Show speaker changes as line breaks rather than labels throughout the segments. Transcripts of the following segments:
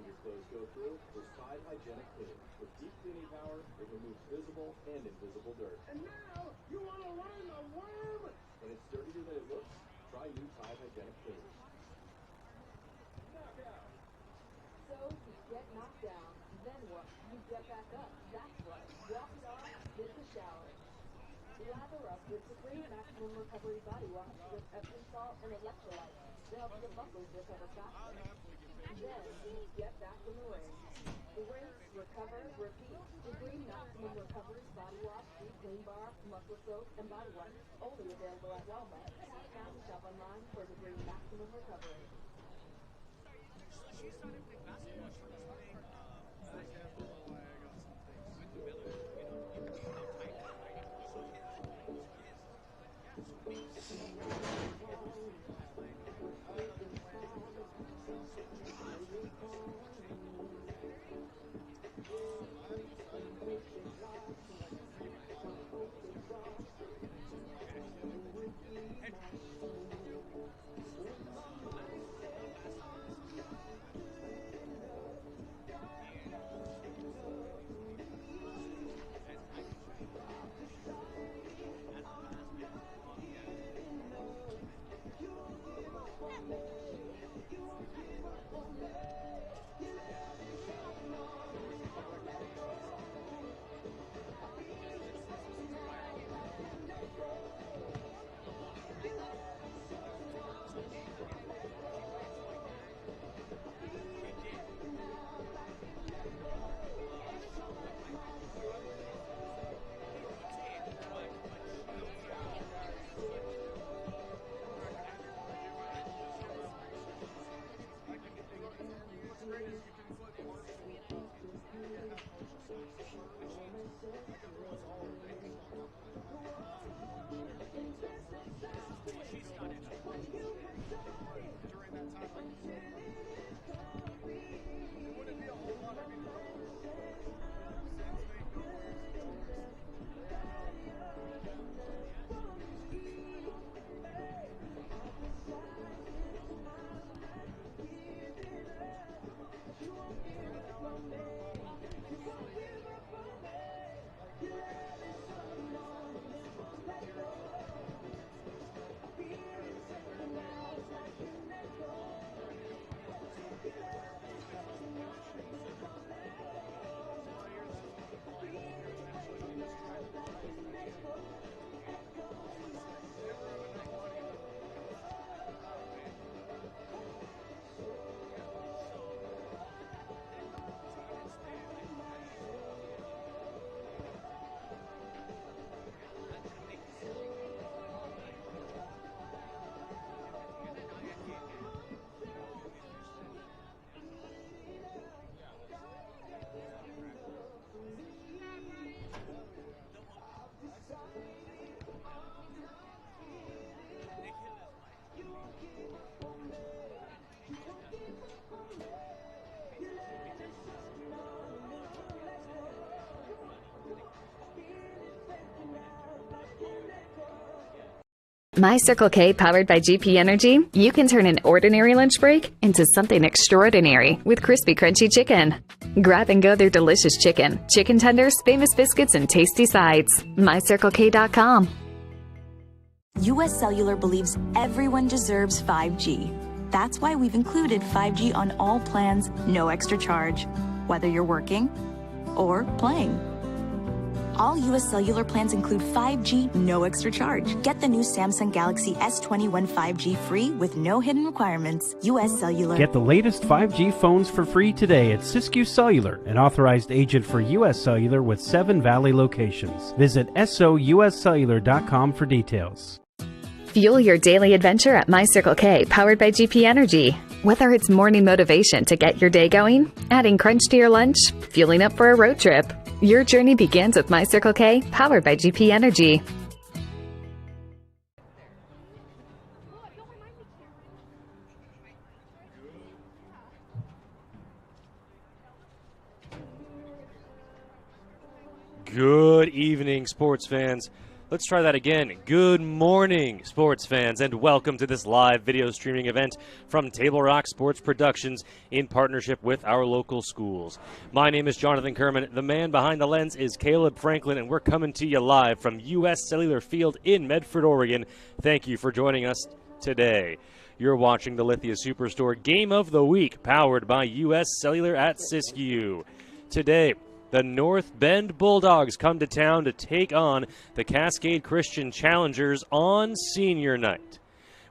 your clothes go through is Tide Hygienic Clean. With deep cleaning power, it removes visible and invisible dirt.
And now, you want to learn the worm?
When it's dirtier than it looks, try new Tide Hygienic Clean.
Knock out.
So you get knocked down, then what? You get back up. That's right. Walk it off, hit the shower. Lather up with Supreme Maximum Recovery Body Wash with Epsom salt and electrolytes to help your muscles recover faster. Then you get back in the ring. Rinse, recover, repeat. Supreme Maximum Recovery Body Wash, Deep Clean Bar, Muscle Soap, and Body Wash. Only available at Walmart. Tap now and shop online for Supreme Maximum Recovery.
She started playing basketball. She was playing with the Millers. You know, you can see how tight that right?
My Circle K, powered by GP Energy, you can turn an ordinary lunch break into something extraordinary with crispy, crunchy chicken. Grab and go their delicious chicken, chicken tenders, famous biscuits, and tasty sides. MyCircleK.com.
US Cellular believes everyone deserves 5G. That's why we've included 5G on all plans, no extra charge, whether you're working or playing. All US Cellular plans include 5G, no extra charge. Get the new Samsung Galaxy S21 5G free with no hidden requirements. US Cellular.
Get the latest 5G phones for free today at Siskiyou Cellular, an authorized agent for US Cellular with 7 Valley locations. Visit souscellular.com for details.
Fuel your daily adventure at My Circle K, powered by GP Energy. Whether it's morning motivation to get your day going, adding crunch to your lunch, fueling up for a road trip, your journey begins with My Circle K, powered by GP Energy.
Good evening, sports fans. Let's try that again. Good morning, sports fans, and welcome to this live video streaming event from Table Rock Sports Productions in partnership with our local schools. My name is Jonathan Kerman. The man behind the lens is Caleb Franklin, and we're coming to you live from U.S. Cellular Field in Medford, Oregon. Thank you for joining us today. You're watching the Lithia Superstore Game of the Week, powered by U.S. Cellular at Siskiyou. Today, the North Bend Bulldogs come to town to take on the Cascade Christian Challengers on senior night.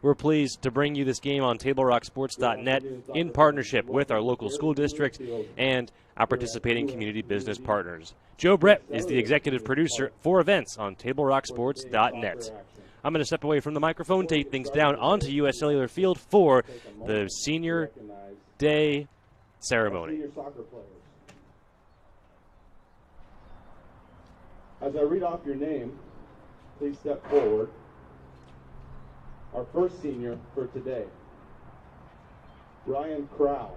We're pleased to bring you this game on TableRockSports.net in partnership with our local school district and our participating community business partners. Joe Brett is the executive producer for events on TableRockSports.net. I'm going to step away from the microphone, take things down onto U.S. Cellular Field for the Senior Day ceremony.
As I read off your name, please step forward. Our first senior for today, Ryan Crow.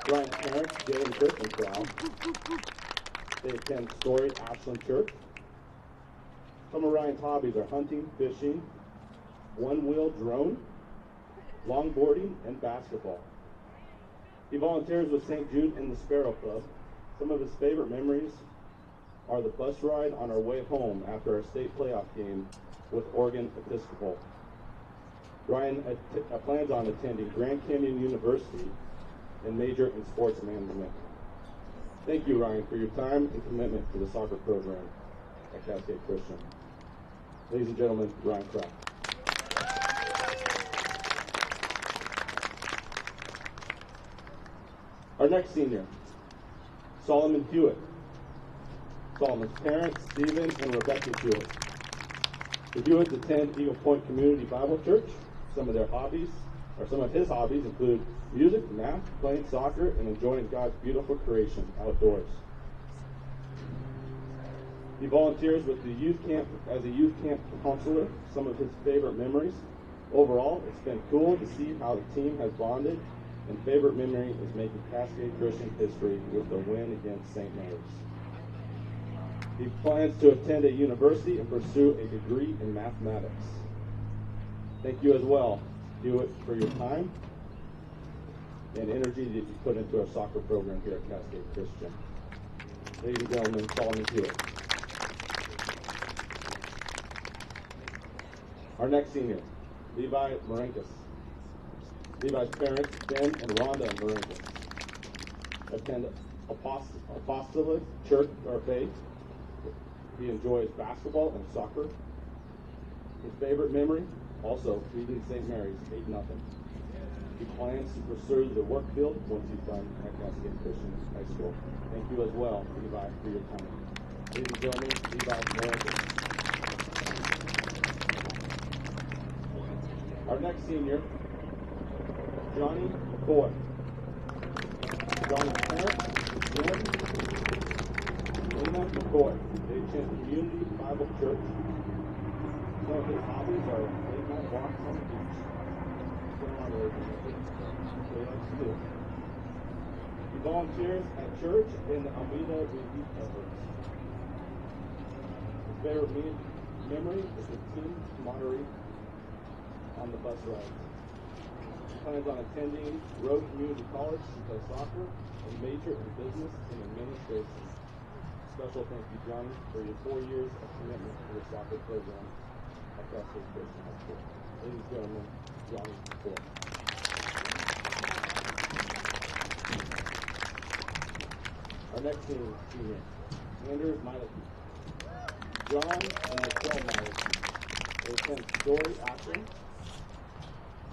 Ryan's parents, Jay and Kristen Crow. They attend Story Ashland Church. Some of Ryan's hobbies are hunting, fishing, one-wheel drone, longboarding, and basketball. He volunteers with St. Jude and the Sparrow Club. Some of his favorite memories are the bus ride on our way home after our state playoff game with Oregon Episcopal. Ryan plans on attending Grand Canyon University and major in sports management. Thank you, Ryan, for your time and commitment to the soccer program at Cascade Christian. Ladies and gentlemen, Ryan Kraft. Our next senior, Solomon Hewitt. Solomon's parents, Stephen and Rebecca Hewitt. The Hewitts attend Eagle Point Community Bible Church. Some of his hobbies include music, math, playing soccer, and enjoying God's beautiful creation outdoors. He volunteers with the youth camp as a youth camp counselor. Some of his favorite memories. Overall, it's been cool to see how the team has bonded, and favorite memory is making Cascade Christian history with the win against St. Mary's. He plans to attend a university and pursue a degree in mathematics. Thank you as well, Hewitt, for your time and energy that you put into our soccer program here at Cascade Christian. Ladies and gentlemen, Solomon Hewitt. Our next senior, Levi Marenkus. Levi's parents, Ben and Rhonda Marenkus, attend Apostolic Church or Faith. He enjoys basketball and soccer. His favorite memory, also beating St. Mary's 8-0. He plans to pursue the work field once he's done at Cascade Christian High School. Thank you as well, Levi, for your time. Ladies and gentlemen, Levi Marenkus. Our next senior, Johnny McCoy. Johnny's parents, Jen and Lena McCoy. They attend Community Bible Church. Some of his hobbies are late night walks on the beach. They like to do. He volunteers at church in the Almeida Relief Efforts. His favorite memory is the team camaraderie on the bus rides. He plans on attending Road Community College to play soccer and major in business and administration. Special thank you, Johnny, for your 4 years of commitment to the soccer program at Cascade Christian High School. Ladies and gentlemen, Johnny Ford. Our next senior, Anders Miley. John and Michelle Miley. They attend Story Ashland.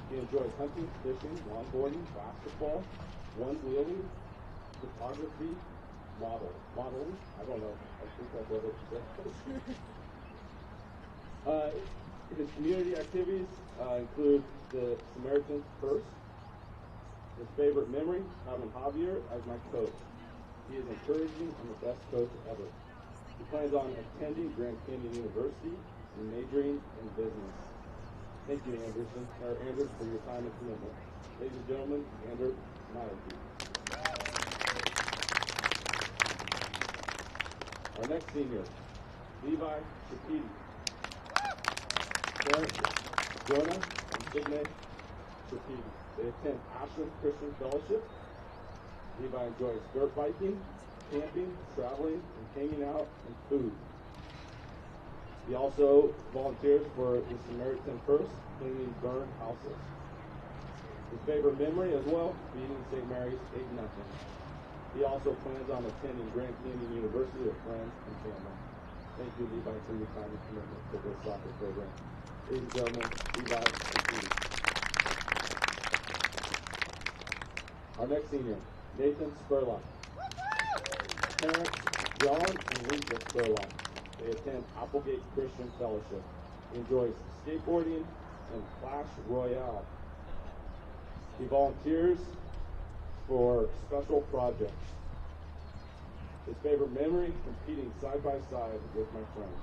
He enjoys hunting, fishing, longboarding, basketball, one-wheeling, photography, modeling. I don't know. I think that's what it says. His community activities include the Samaritan's Purse. His favorite memory, having Javier as my coach. He is encouraging and the best coach ever. He plans on attending Grand Canyon University and majoring in business. Thank you, Anders, for your time and commitment. Ladies and gentlemen, Anders Miley. Our next senior, Levi Shapidi. Parents, Jonah and Sidney Shapidi. They attend Ashland Christian Fellowship. Levi enjoys dirt biking, camping, traveling, and hanging out, and food. He also volunteers for the Samaritan Purse, cleaning burned houses. His favorite memory as well, beating St. Mary's 8-0. He also plans on attending Grand Canyon University with friends and family. Thank you, Levi, for your time and commitment to this soccer program. Ladies and gentlemen, Levi Shapidi. Our next senior, Nathan Spurlock. Parents, John and Lisa Spurlock. They attend Applegate Christian Fellowship. He enjoys skateboarding and Clash Royale. He volunteers for special projects. His favorite memory, competing side by side with my friends.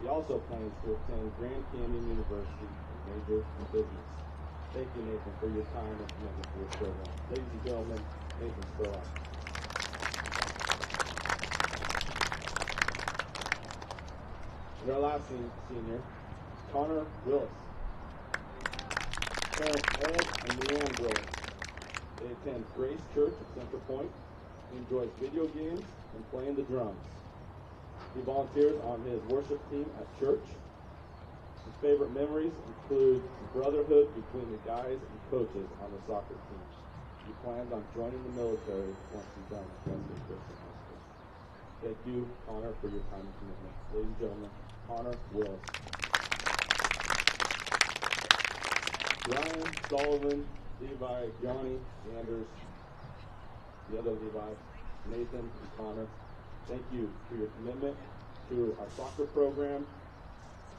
He also plans to attend Grand Canyon University and major in business. Thank you, Nathan, for your time and commitment to this program. Ladies and gentlemen, Nathan Spurlock. And our last senior, Connor Willis. Parents Ed and Leanne Willis. They attend Grace Church at Center Point. He enjoys video games and playing the drums. He volunteers on his worship team at church. His favorite memories include the brotherhood between the guys and coaches on the soccer team. He plans on joining the military once he's done at Cascade Christian High School. Thank you, Connor, for your time and commitment. Ladies and gentlemen, Connor Willis. Ryan, Sullivan, Levi, Johnny, Anders, the other Levi, Nathan, and Connor. Thank you for your commitment to our soccer program.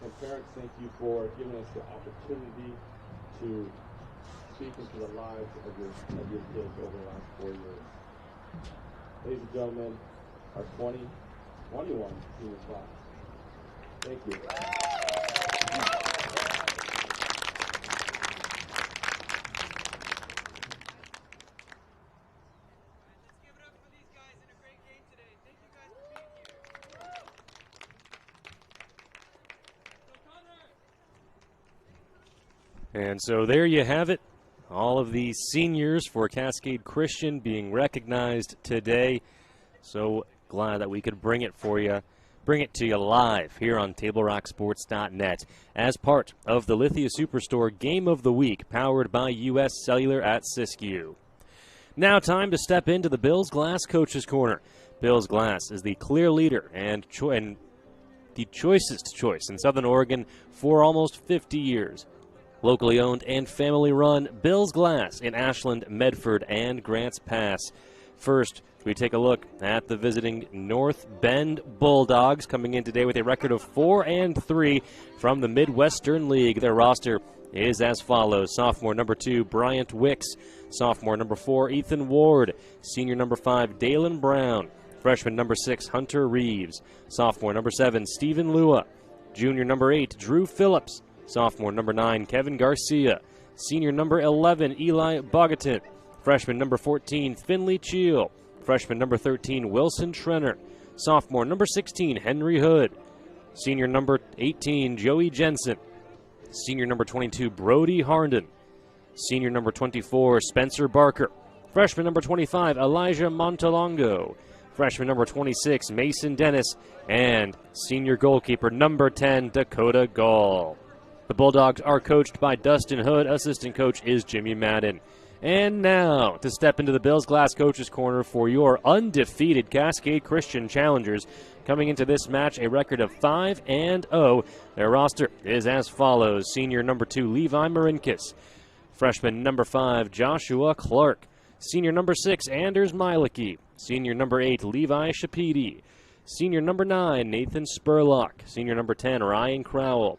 And parents, thank you for giving us the opportunity to speak into the lives of your kids over the last 4 years. Ladies and gentlemen, our 2021 senior class. Thank you.
And so there you have it. All of the seniors for Cascade Christian being recognized today. So glad that we could bring it for you, bring it to you live here on TableRockSports.net as part of the Lithia Superstore Game of the Week, powered by U.S. Cellular at Siskiyou. Now time to step into the Bills Glass Coaches Corner. Bills Glass is the clear leader and the choicest choice in Southern Oregon for almost 50 years. Locally owned and family-run, Bills Glass in Ashland, Medford, and Grants Pass. First, we take a look at the visiting North Bend Bulldogs, coming in today with a record of 4-3 from the Midwestern League. Their roster is as follows. Sophomore number 2, Bryant Wicks. Sophomore number 4, Ethan Ward. Senior number 5, Dalen Brown. Freshman number 6, Hunter Reeves. Sophomore number 7, Stephen Lua. Junior number 8, Drew Phillips. Sophomore number 9, Kevin Garcia. Senior number 11, Eli Bogatin. Freshman number 14, Finley Cheel. Freshman number 13, Wilson Trenner. Sophomore number 16, Henry Hood. Senior number 18, Joey Jensen. Senior number 22, Brody Harnden. Senior number 24, Spencer Barker. Freshman number 25, Elijah Montalongo. Freshman number 26, Mason Dennis. And senior goalkeeper number 10, Dakota Gall. The Bulldogs are coached by Dustin Hood. Assistant coach is Jimmy Madden. And now, to step into the Bills Glass Coaches Corner for your undefeated Cascade Christian challengers. Coming into this match, a record of 5-0. Their roster is as follows. Senior number 2, Levi Marinkis. Freshman number 5, Joshua Clark. Senior number 6, Anders Mielicki. Senior number 8, Levi Shapidi. Senior number 9, Nathan Spurlock. Senior number 10, Ryan Crowell.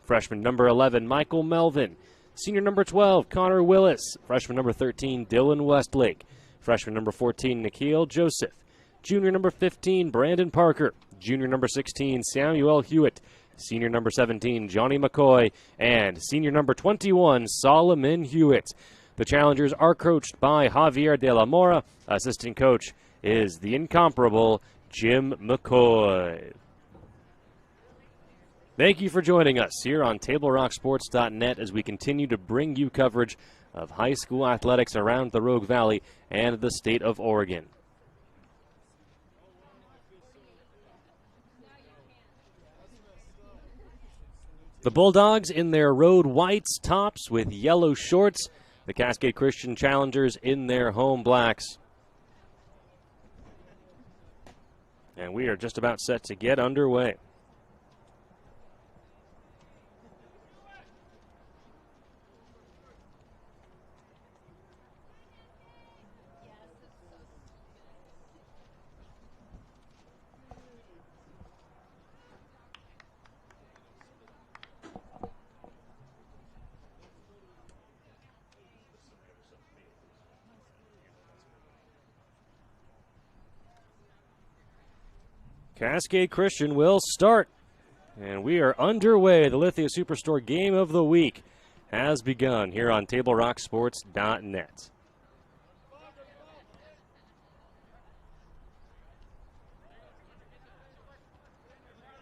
Freshman number 11, Michael Melvin. Senior number 12, Connor Willis. Freshman number 13, Dylan Westlake. Freshman number 14, Nikhil Joseph. Junior number 15, Brandon Parker. Junior number 16, Samuel Hewitt. Senior number 17, Johnny McCoy. And senior number 21, Solomon Hewitt. The challengers are coached by Javier de la Mora. Assistant coach is the incomparable Jim McCoy. Thank you for joining us here on TableRockSports.net as we continue to bring you coverage of high school athletics around the Rogue Valley and the state of Oregon. The Bulldogs in their road whites tops with yellow shorts. The Cascade Christian Challengers in their home blacks. And we are just about set to get underway. Cascade Christian will start. And we are underway. The Lithia Superstore Game of the Week has begun here on TableRockSports.net.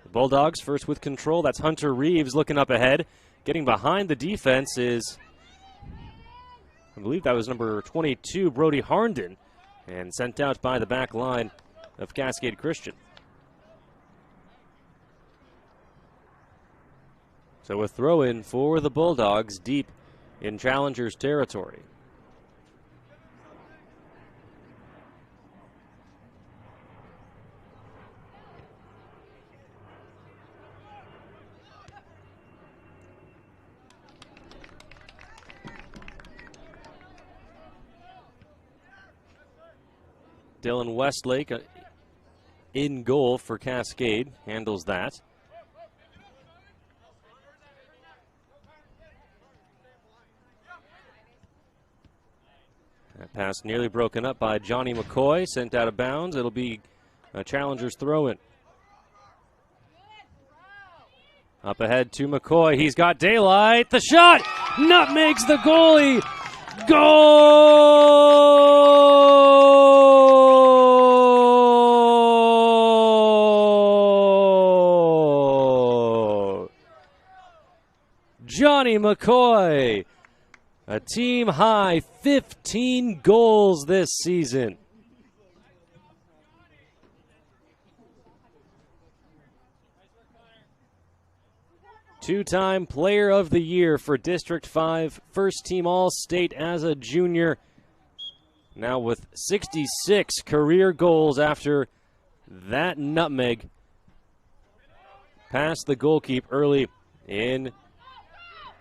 The Bulldogs first with control. That's Hunter Reeves looking up ahead. Getting behind the defense is, I believe that was number 22, Brody Harnden, and sent out by the back line of Cascade Christian. So a throw-in for the Bulldogs deep in Challengers territory. Dylan Westlake in goal for Cascade, handles that. That pass nearly broken up by Johnny McCoy, sent out of bounds. It'll be a Challenger's throw-in. Up ahead to McCoy. He's got daylight. The shot! Nutmegs the goalie! Goal! Johnny McCoy. A team high 15 goals this season. Two-time Player of the Year for District 5, first team All-State as a junior. Now with 66 career goals after that nutmeg past the goalkeeper early in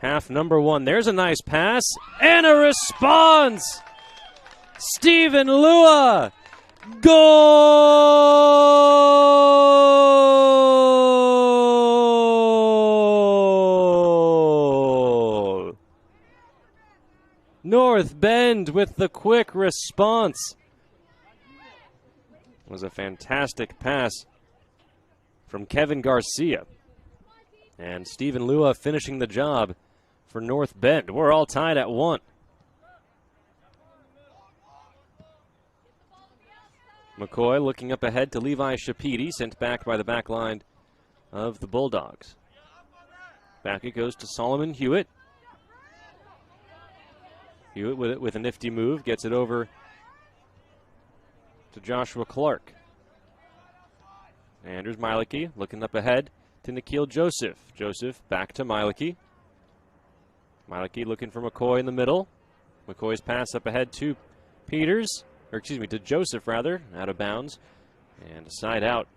half number one. There's a nice pass and a response. Stephen Lua. Goal. North Bend with the quick response. It was a fantastic pass from Kevin Garcia. And Stephen Lua finishing the job for North Bend. We're all tied at 1. McCoy looking up ahead to Levi Shapiti, sent back by the back line of the Bulldogs. Back it goes to Solomon Hewitt. Hewitt with it with a nifty move, gets it over to Joshua Clark. Anders Mieleke looking up ahead to Nikhil Joseph. Joseph back to Mieleke. Mieleke looking for McCoy in the middle. McCoy's pass up ahead to to Joseph rather, out of bounds. And a side out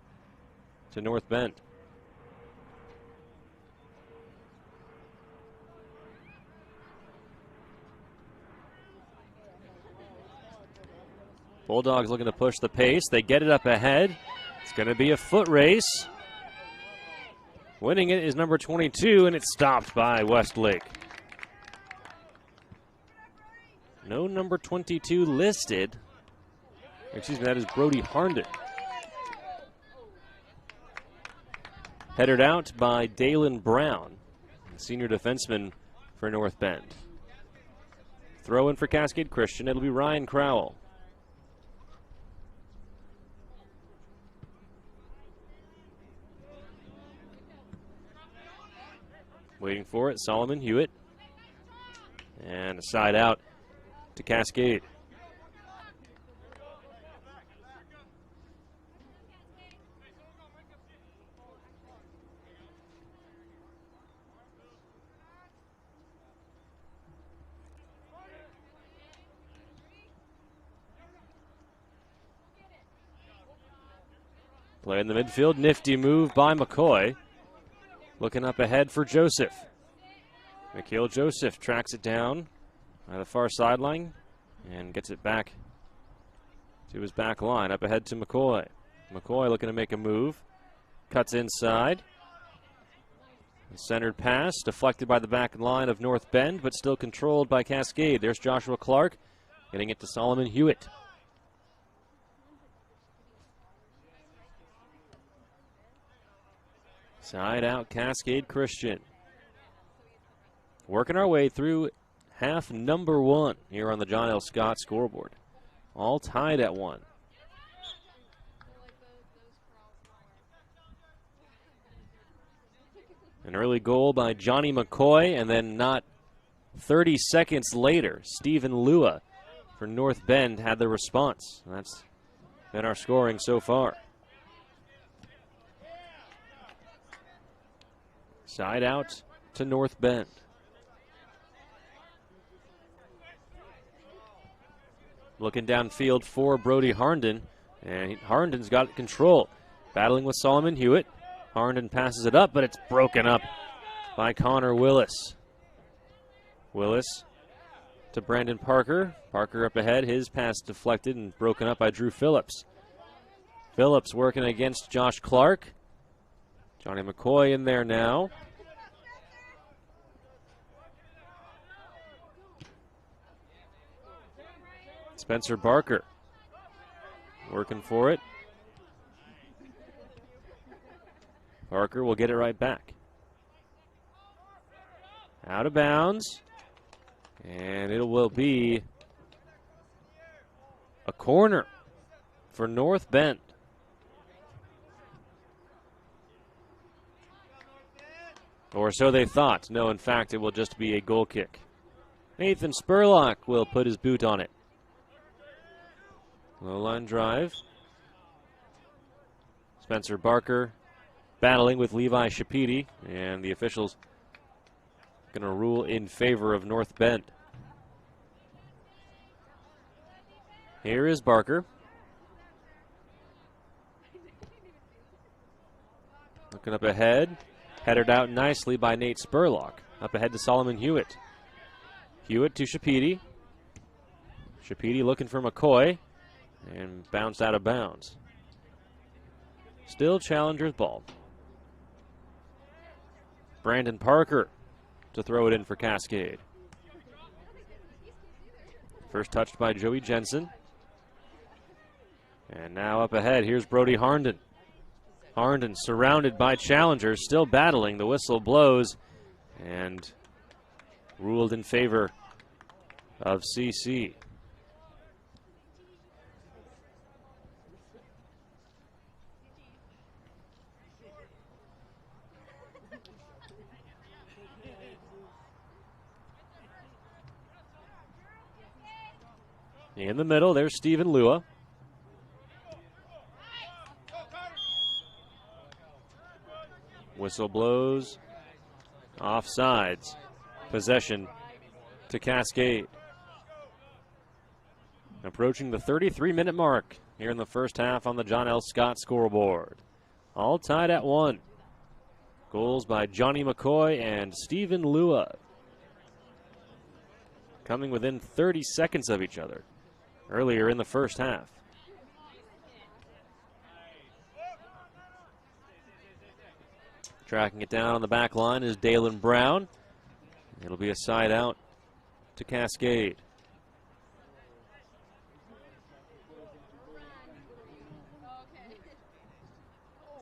to North Bend. Bulldogs looking to push the pace. They get it up ahead. It's going to be a foot race. Winning it is number 22, and it's stopped by Westlake. No number 22 listed. Excuse me, that is Brody Harnden. Headed out by Dalen Brown, senior defenseman for North Bend. Throw in for Cascade Christian. It'll be Ryan Crowell. Waiting for it, Solomon Hewitt. And a side out to Cascade. Play in the midfield, nifty move by McCoy. Looking up ahead for Joseph. Mikhail Joseph tracks it down by the far sideline and gets it back to his back line. Up ahead to McCoy. McCoy looking to make a move. Cuts inside. A centered pass, deflected by the back line of North Bend, but still controlled by Cascade. There's Joshua Clark getting it to Solomon Hewitt. Side out Cascade Christian. Working our way through half number 1 here on the John L. Scott scoreboard. All tied at 1. An early goal by Johnny McCoy, and then not 30 seconds later, Stephen Lua for North Bend had the response. That's been our scoring so far. Side out to North Bend. Looking downfield for Brody Harnden, and Harnden's got control. Battling with Solomon Hewitt. Harnden passes it up, but it's broken up by Connor Willis. Willis to Brandon Parker. Parker up ahead. His pass deflected and broken up by Drew Phillips. Phillips working against Josh Clark. Johnny McCoy in there now. Spencer Barker working for it. Parker will get it right back. Out of bounds. And it will be a corner for North Bend. Or so they thought. No, in fact, it will just be a goal kick. Nathan Spurlock will put his boot on it. Low line drive. Spencer Barker battling with Levi Shapiti, and the officials going to rule in favor of North Bend. Here is Barker. Looking up ahead. Headed out nicely by Nate Spurlock. Up ahead to Solomon Hewitt. Hewitt to Shapiti. Shapiti looking for McCoy. And bounced out of bounds. Still Challenger's ball. Brandon Parker to throw it in for Cascade. First touched by Joey Jensen. And now up ahead, here's Brody Harnden. Harnden surrounded by challengers, still battling. The whistle blows and ruled in favor of CC. In the middle, there's Stephen Lua. Whistle blows. Offsides. Possession to Cascade. Approaching the 33-minute mark here in the first half on the John L. Scott scoreboard. All tied at 1. Goals by Johnny McCoy and Stephen Lua. Coming within 30 seconds of each other earlier in the first half. Tracking it down on the back line is Dalen Brown. It'll be a side out to Cascade.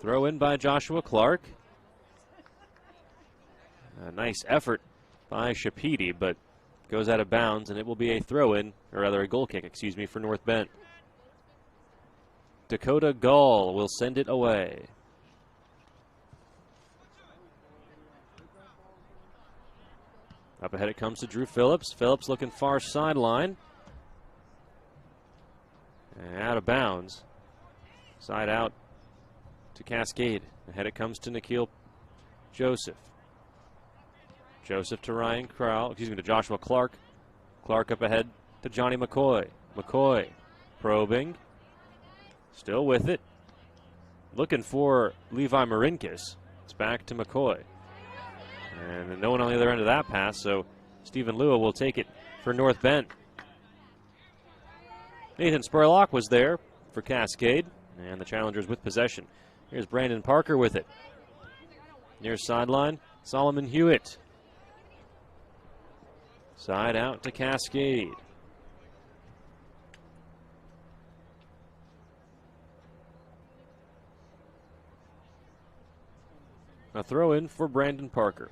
Throw in by Joshua Clark. A nice effort by Shapiti, but goes out of bounds, and it will be a throw-in, or rather a goal kick, excuse me, for North Bend. Dakota Gall will send it away. Up ahead it comes to Drew Phillips. Phillips looking far sideline. And out of bounds. Side out to Cascade. Ahead it comes to Nikhil Joseph. Joseph to Ryan Crowell, to Joshua Clark. Clark up ahead to Johnny McCoy. McCoy probing. Still with it. Looking for Levi Marinkis. It's back to McCoy. And no one on the other end of that pass, so Stephen Lua will take it for North Bend. Nathan Spurlock was there for Cascade, and the Challengers with possession. Here's Brandon Parker with it. Near sideline, Solomon Hewitt. Side out to Cascade. A throw in for Brandon Parker.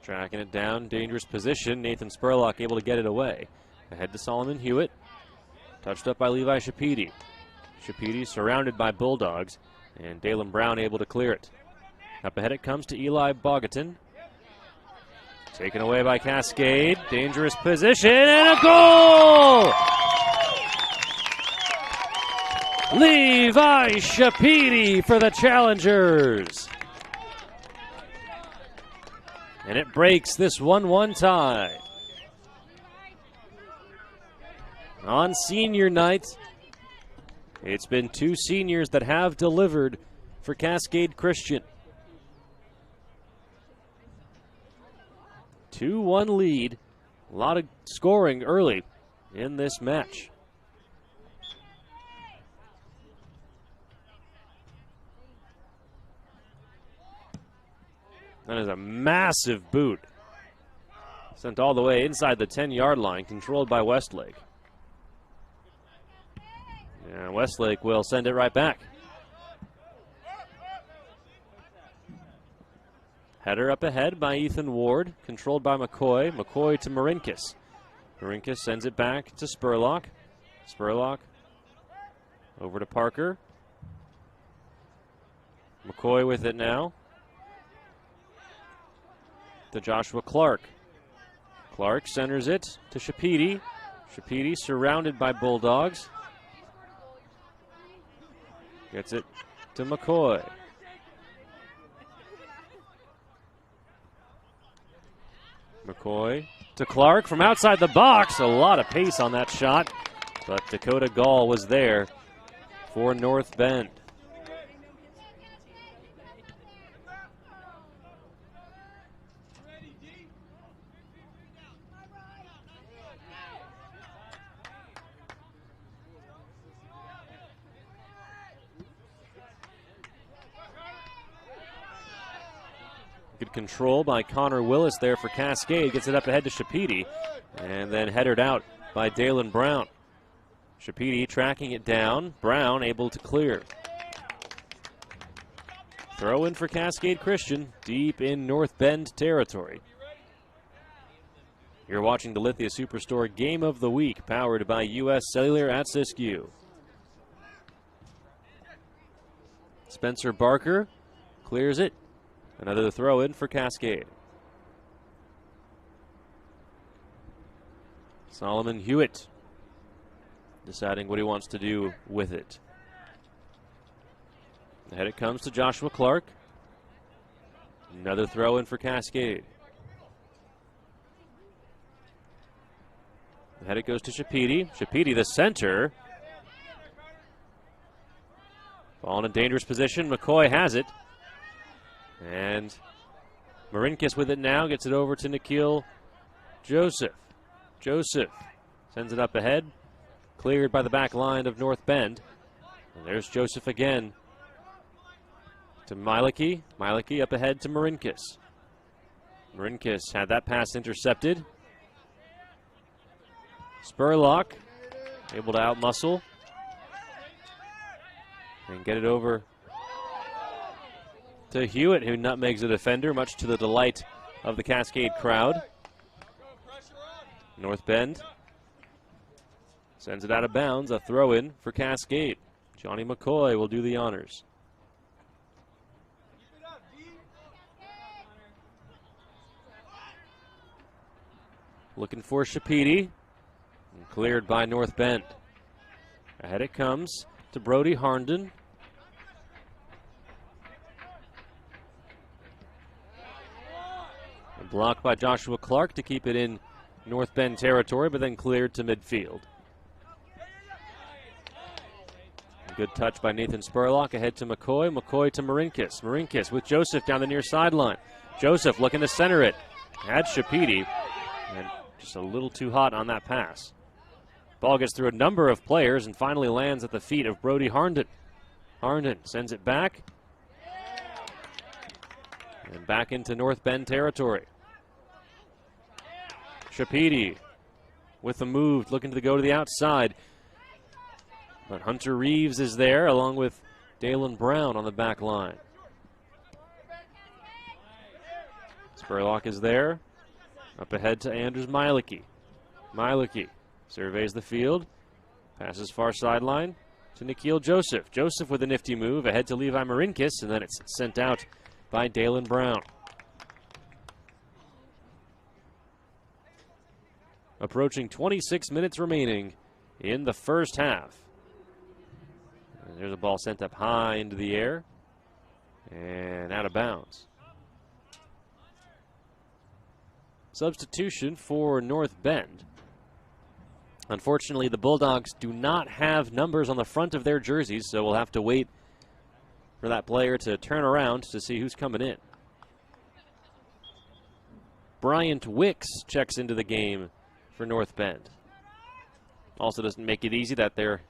Tracking it down, dangerous position. Nathan Spurlock able to get it away. Ahead to Solomon Hewitt. Touched up by Levi Shapidi. Shapidi surrounded by Bulldogs, and Dalen Brown able to clear it. Up ahead it comes to Eli Bogatin. Taken away by Cascade. Dangerous position, and a goal! Levi Shapidi for the Challengers. And it breaks this 1-1 tie. On senior night, it's been two seniors that have delivered for Cascade Christian. 2-1 lead. A lot of scoring early in this match. That is a massive boot. Sent all the way inside the 10-yard line, controlled by Westlake. And Westlake will send it right back. Header up ahead by Ethan Ward, controlled by McCoy. McCoy to Marinkis. Marinkis sends it back to Spurlock. Spurlock over to Parker. McCoy with it now. To Joshua Clark. Clark centers it to Shapidi. Shapidi surrounded by Bulldogs. Gets it to McCoy. McCoy to Clark from outside the box. A lot of pace on that shot, but Dakota Gall was there for North Bend. Good control by Connor Willis there for Cascade. Gets it up ahead to Shapidi. And then headed out by Dalen Brown. Shapidi tracking it down. Brown able to clear. Throw in for Cascade Christian deep in North Bend territory. You're watching the Lithia Superstore Game of the Week, powered by U.S. Cellular at Siskiyou. Spencer Barker clears it. Another throw in for Cascade. Solomon Hewitt deciding what he wants to do with it. Ahead it comes to Joshua Clark. Another throw in for Cascade. Ahead it goes to Shapidi. Shapidi, the center. Ball in a dangerous position. McCoy has it. And Marinkis with it now. Gets it over to Nikhil Joseph. Joseph sends it up ahead. Cleared by the back line of North Bend. And there's Joseph again. To Mieleke. Mieleke up ahead to Marinkis. Marinkis had that pass intercepted. Spurlock able to outmuscle. And get it over to Hewitt, who nutmegs the defender, much to the delight of the Cascade crowd. North Bend sends it out of bounds. A throw in for Cascade. Johnny McCoy will do the honors. Looking for Shapiti. Cleared by North Bend. Ahead it comes to Brody Harnden. Blocked by Joshua Clark to keep it in North Bend territory, but then cleared to midfield. Good touch by Nathan Spurlock. Ahead to McCoy. McCoy to Marinkis. Marinkis with Joseph down the near sideline. Joseph looking to center it. Had Shapiti. And just a little too hot on that pass. Ball gets through a number of players and finally lands at the feet of Brody Harnden. Harnden sends it back. And back into North Bend territory. Shapiti with the move, looking to go to the outside. But Hunter Reeves is there, along with Dalen Brown on the back line. Spurlock is there. Up ahead to Anders Mielicki. Mielicki surveys the field. Passes far sideline to Nikhil Joseph. Joseph with a nifty move ahead to Levi Marinkis, and then it's sent out by Dalen Brown. Approaching 26 minutes remaining in the first half. And there's a ball sent up high into the air and out of bounds. Substitution for North Bend. Unfortunately, the Bulldogs do not have numbers on the front of their jerseys, so we'll have to wait for that player to turn around to see who's coming in. Bryant Wicks checks into the game for North Bend. Also doesn't make it easy that their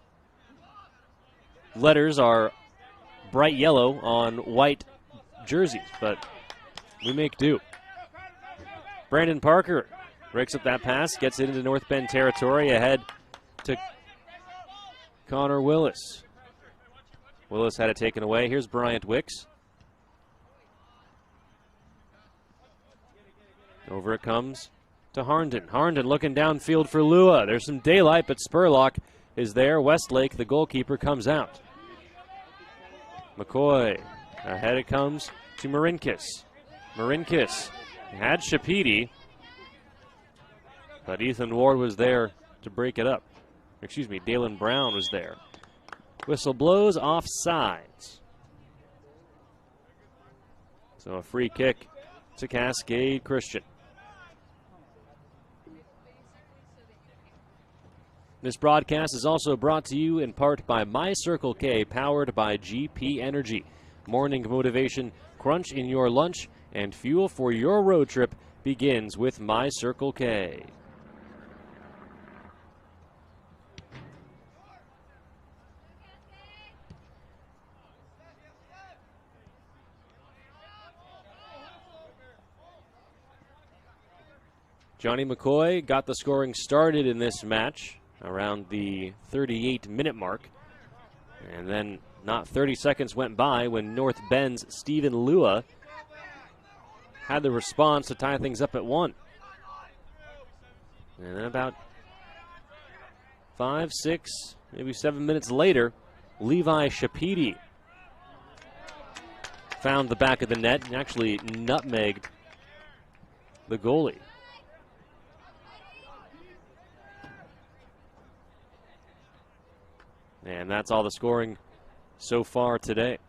letters are bright yellow on white jerseys, but we make do. Brandon Parker breaks up that pass, gets it into North Bend territory, ahead to Connor Willis. Willis had it taken away. Here's Bryant Wicks. Over it comes to Harnden. Harnden looking downfield for Lua. There's some daylight, but Spurlock is there. Westlake, the goalkeeper, comes out. McCoy. Ahead it comes to Marinkis. Marinkis had Shapiti, but Ethan Ward was there to break it up. Excuse me, Dalen Brown was there. Whistle blows, offsides. So a free kick to Cascade Christian. This broadcast is also brought to you in part by My Circle K, powered by GP Energy. Morning motivation, crunch in your lunch, and fuel for your road trip begins with My Circle K. Johnny McCoy got the scoring started in this match around the 38-minute mark. And then not 30 seconds went by when North Bend's Stephen Lua had the response to tie things up at 1. And then about 5, 6, maybe 7 minutes later, Levi Shapiti found the back of the net and actually nutmegged the goalie. And that's all the scoring so far today.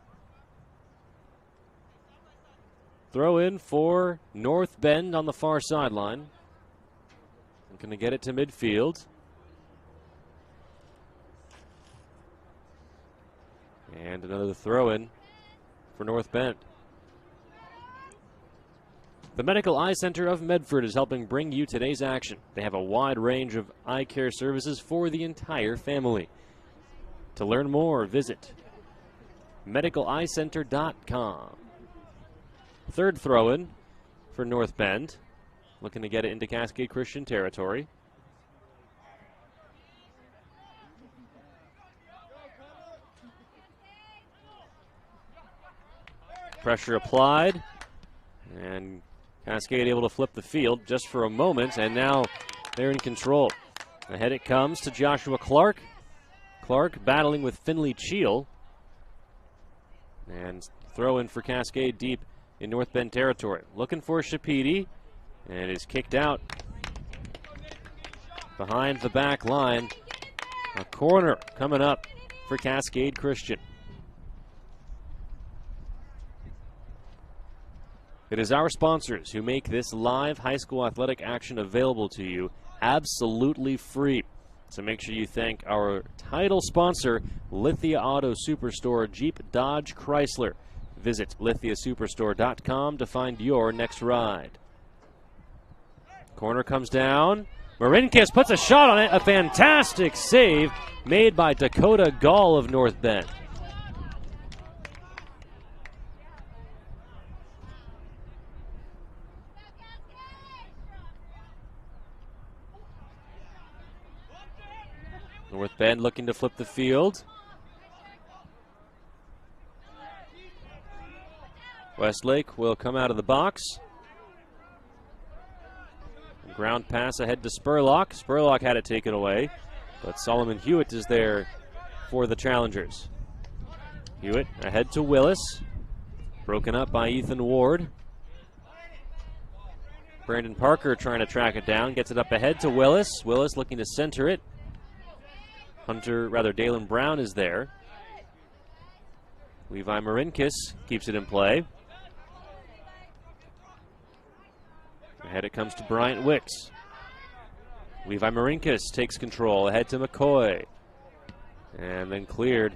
Throw in for North Bend on the far sideline. Going to get it to midfield. And another throw in for North Bend. The Medical Eye Center of Medford is helping bring you today's action. They have a wide range of eye care services for the entire family. To learn more, visit medicaleyecenter.com. Third throw-in for North Bend. Looking to get it into Cascade Christian territory. Pressure applied. And Cascade able to flip the field just for a moment. And now They're in control. Ahead it comes to Joshua Clark. Clark battling with Finley Cheel. And throw in for Cascade deep in North Bend territory. Looking for Shapidi, and is kicked out behind the back line. A corner coming up for Cascade Christian. It is our sponsors who make this live high school athletic action available to you absolutely free. So make sure you thank our title sponsor, Lithia Auto Superstore Jeep Dodge Chrysler. Visit lithiasuperstore.com to find your next ride. Corner comes down. Marinkis puts a shot on it. A fantastic save made by Dakota Gall of North Bend. North Bend looking to flip the field. Westlake will come out of the box. Ground pass ahead to Spurlock. Spurlock had it taken away, but Solomon Hewitt is there for the challengers. Hewitt ahead to Willis. Broken up by Ethan Ward. Brandon Parker trying to track it down. Gets it up ahead to Willis. Willis looking to center it. Dalen Brown is there. Levi Marinkis keeps it in play. Ahead it comes to Bryant Wicks. Levi Marinkis takes control ahead to McCoy. And then cleared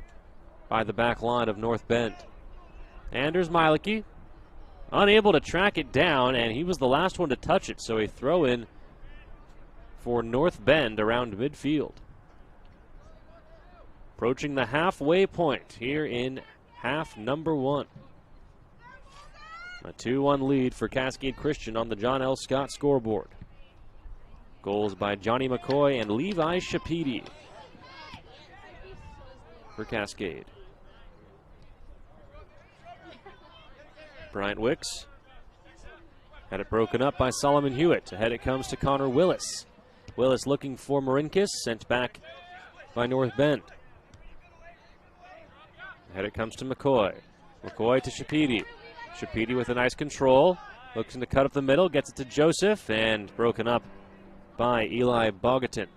by the back line of North Bend. Anders Mielke unable to track it down, and he was the last one to touch it, so a throw in for North Bend around midfield. Approaching the halfway point here in half number one. A 2-1 lead for Cascade Christian on the John L. Scott scoreboard. Goals by Johnny McCoy and Levi Shapidi for Cascade. Bryant Wicks had it broken up by Solomon Hewitt. Ahead it comes to Connor Willis. Willis looking for Marinkis, sent back by North Bend. Ahead it comes to McCoy. McCoy to Shapidi. Shapidi with a nice control. Looking to cut up the middle. Gets it to Joseph. And broken up by Eli Bogatin.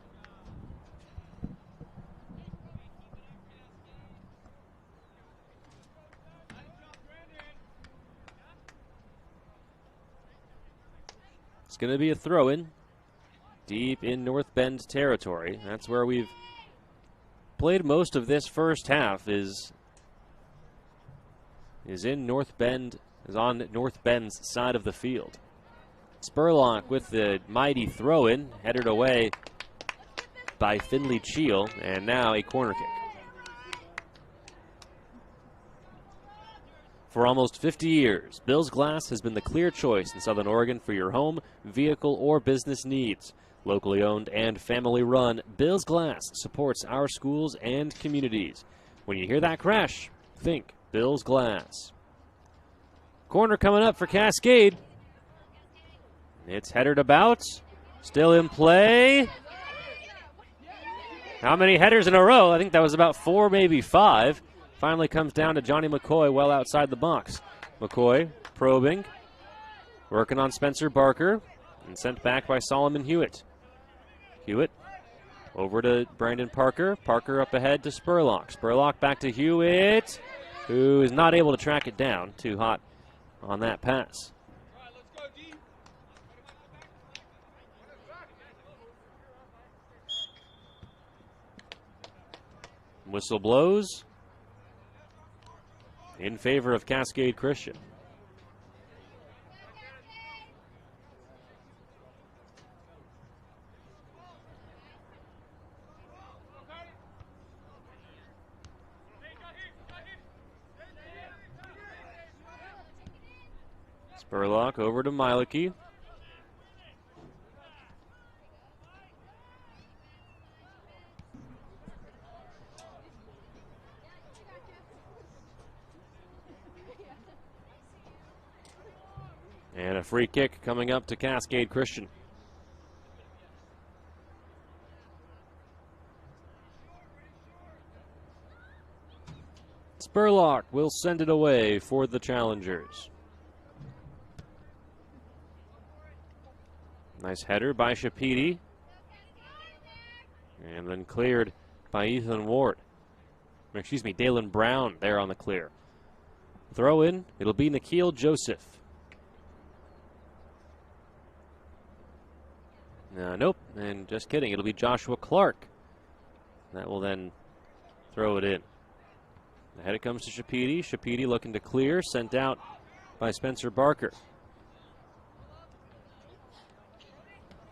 It's going to be a throw-in deep in North Bend territory. That's where we've played most of this first half, is in North Bend, is on North Bend's side of the field. Spurlock with the mighty throw-in, headed away by Finley Cheel, and now a corner kick. For almost 50 years, Bill's Glass has been the clear choice in Southern Oregon for your home, vehicle, or business needs. Locally owned and family run, Bill's Glass supports our schools and communities. When you hear that crash, think Bill's Glass. Corner coming up for Cascade. It's headed about. Still in play. How many headers in a row? I think that was about 4, maybe 5. Finally comes down to Johnny McCoy well outside the box. McCoy probing. Working on Spencer Barker. And sent back by Solomon Hewitt. Hewitt over to Brandon Parker. Parker up ahead to Spurlock. Spurlock back to Hewitt, who is not able to track it down. Too hot on that pass. Whistle blows in favor of Cascade Christian. Spurlock over to Mielke. And a free kick coming up to Cascade Christian. Spurlock will send it away for the challengers. Nice header by Shapiti. And then cleared by Ethan Ward. Excuse me, Dalen Brown there on the clear. Throw in, it'll be Nikhil Joseph. Nope, and just kidding, it'll be Joshua Clark. That will then throw it in. Ahead it comes to Shapiti. Shapiti looking to clear, sent out by Spencer Barker.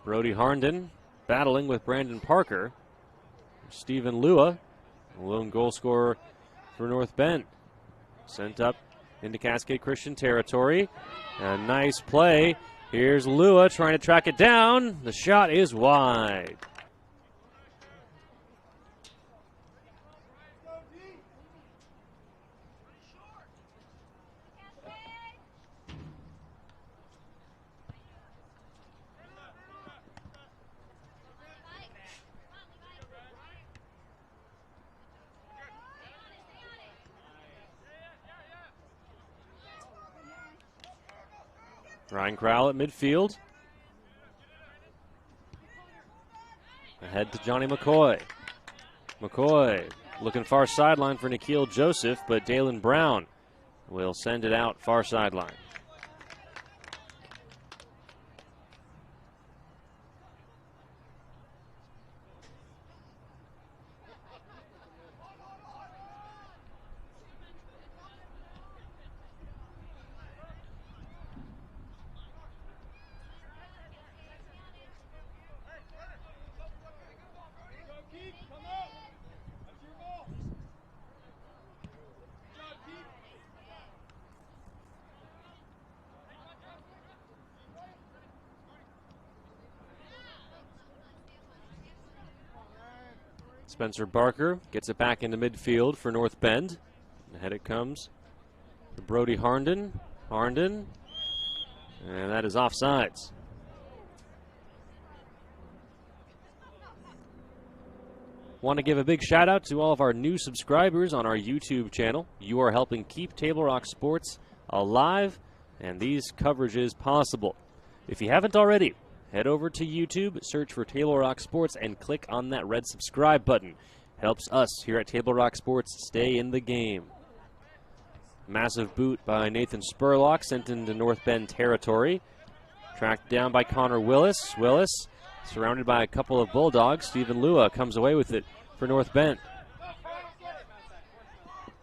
Brody Harnden battling with Brandon Parker. Stephen Lua, a lone goal scorer for North Bend. Sent up into Cascade Christian territory. A nice play. Here's Lua trying to track it down. The shot is wide. Ryan Crowell at midfield. Ahead to Johnny McCoy. McCoy looking far sideline for Nikhil Joseph, but Dalen Brown will send it out far sideline. Spencer Barker gets it back into midfield for North Bend. Ahead it comes to Brody Harnden. Harnden. And that is offsides. Want to give a big shout out to all of our new subscribers on our YouTube channel. You are helping keep Table Rock Sports alive and these coverages possible. If you haven't already, head over to YouTube, search for Table Rock Sports, and click on that red subscribe button. Helps us here at Table Rock Sports stay in the game. Massive boot by Nathan Spurlock, sent into North Bend territory. Tracked down by Connor Willis. Willis, surrounded by a couple of Bulldogs. Stephen Lua comes away with it for North Bend.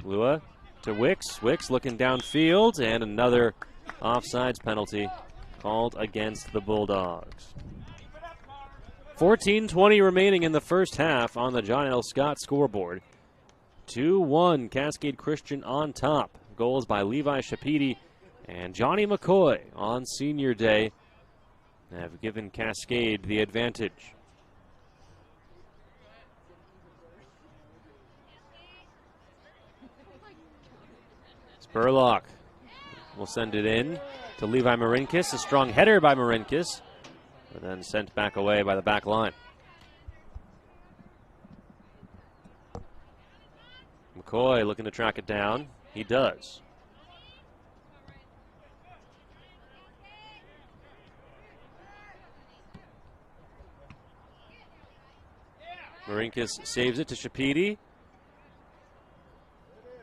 Lua to Wicks. Wicks looking downfield, and another offsides penalty called against the Bulldogs. 14:20 remaining in the first half on the John L. Scott scoreboard. 2-1 Cascade Christian on top. Goals by Levi Shapiti and Johnny McCoy on senior day have given Cascade the advantage. Spurlock will send it in to Levi Marinkis. A strong header by Marinkis, but then sent back away by the back line. McCoy looking to track it down. He does. Marinkis saves it to Shapiti.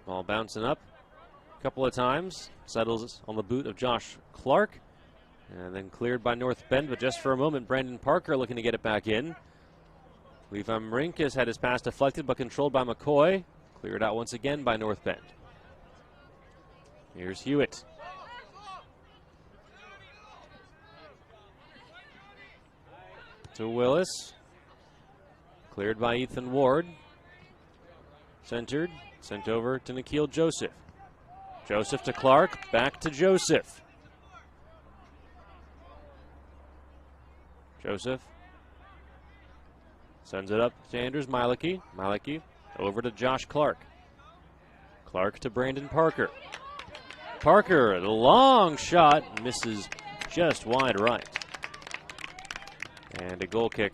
Ball bouncing up a couple of times. Settles on the boot of Josh Clark. And then cleared by North Bend, but just for a moment, Brandon Parker looking to get it back in. Levi Marinkis had his pass deflected, but controlled by McCoy. Cleared out once again by North Bend. Here's Hewitt. To Willis. Cleared by Ethan Ward. Centered. Sent over to Nikhil Joseph. Joseph to Clark. Back to Joseph. Joseph sends it up to Anders Mielicki. Mielicki over to Josh Clark. Clark to Brandon Parker. Parker, the long shot, misses just wide right. And a goal kick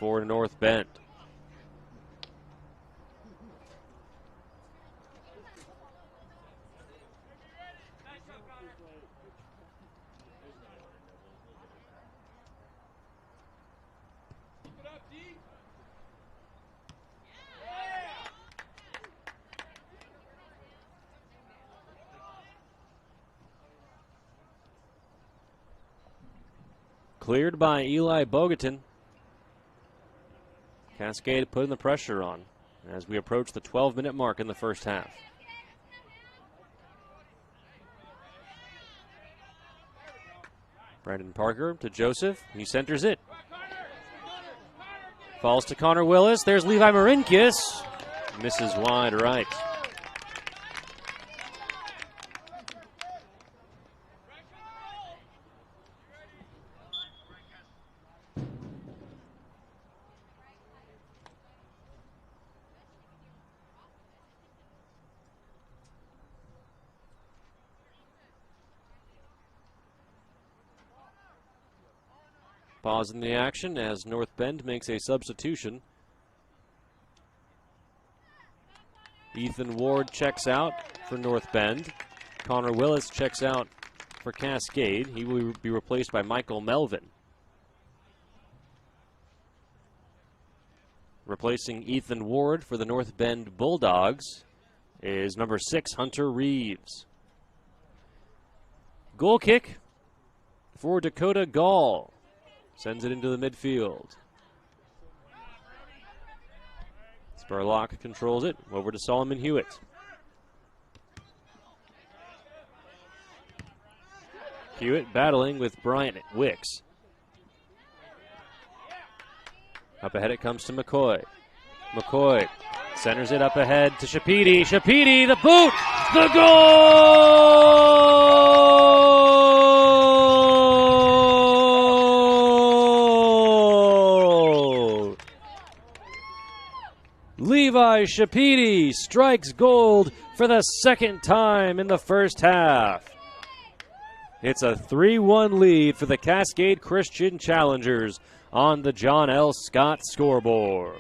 for North Bend. Cleared by Eli Bogatin. Cascade putting the pressure on as we approach the 12-minute mark in the first half. Brandon Parker to Joseph. He centers it. Falls to Connor Willis. There's Levi Marinkis. Misses wide right. Pause in the action as North Bend makes a substitution. Ethan Ward checks out for North Bend. Connor Willis checks out for Cascade. He will be replaced by Michael Melvin. Replacing Ethan Ward for the North Bend Bulldogs is number 6, Hunter Reeves. Goal kick for Dakota Gall. Sends it into the midfield. Spurlock controls it. Over to Solomon Hewitt. Hewitt battling with Bryant Wicks. Up ahead it comes to McCoy. McCoy centers it up ahead to Shapidi. Shapidi, the boot! The goal! Levi Shapidi strikes gold for the second time in the first half. It's a 3-1 lead for the Cascade Christian Challengers on the John L. Scott scoreboard.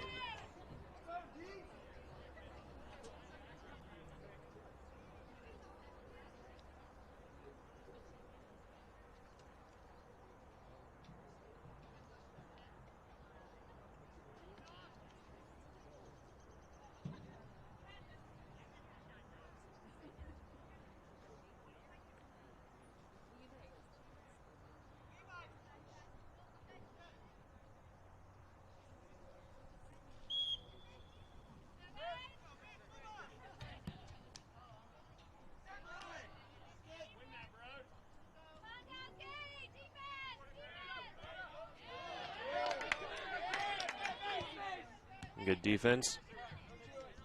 Good defense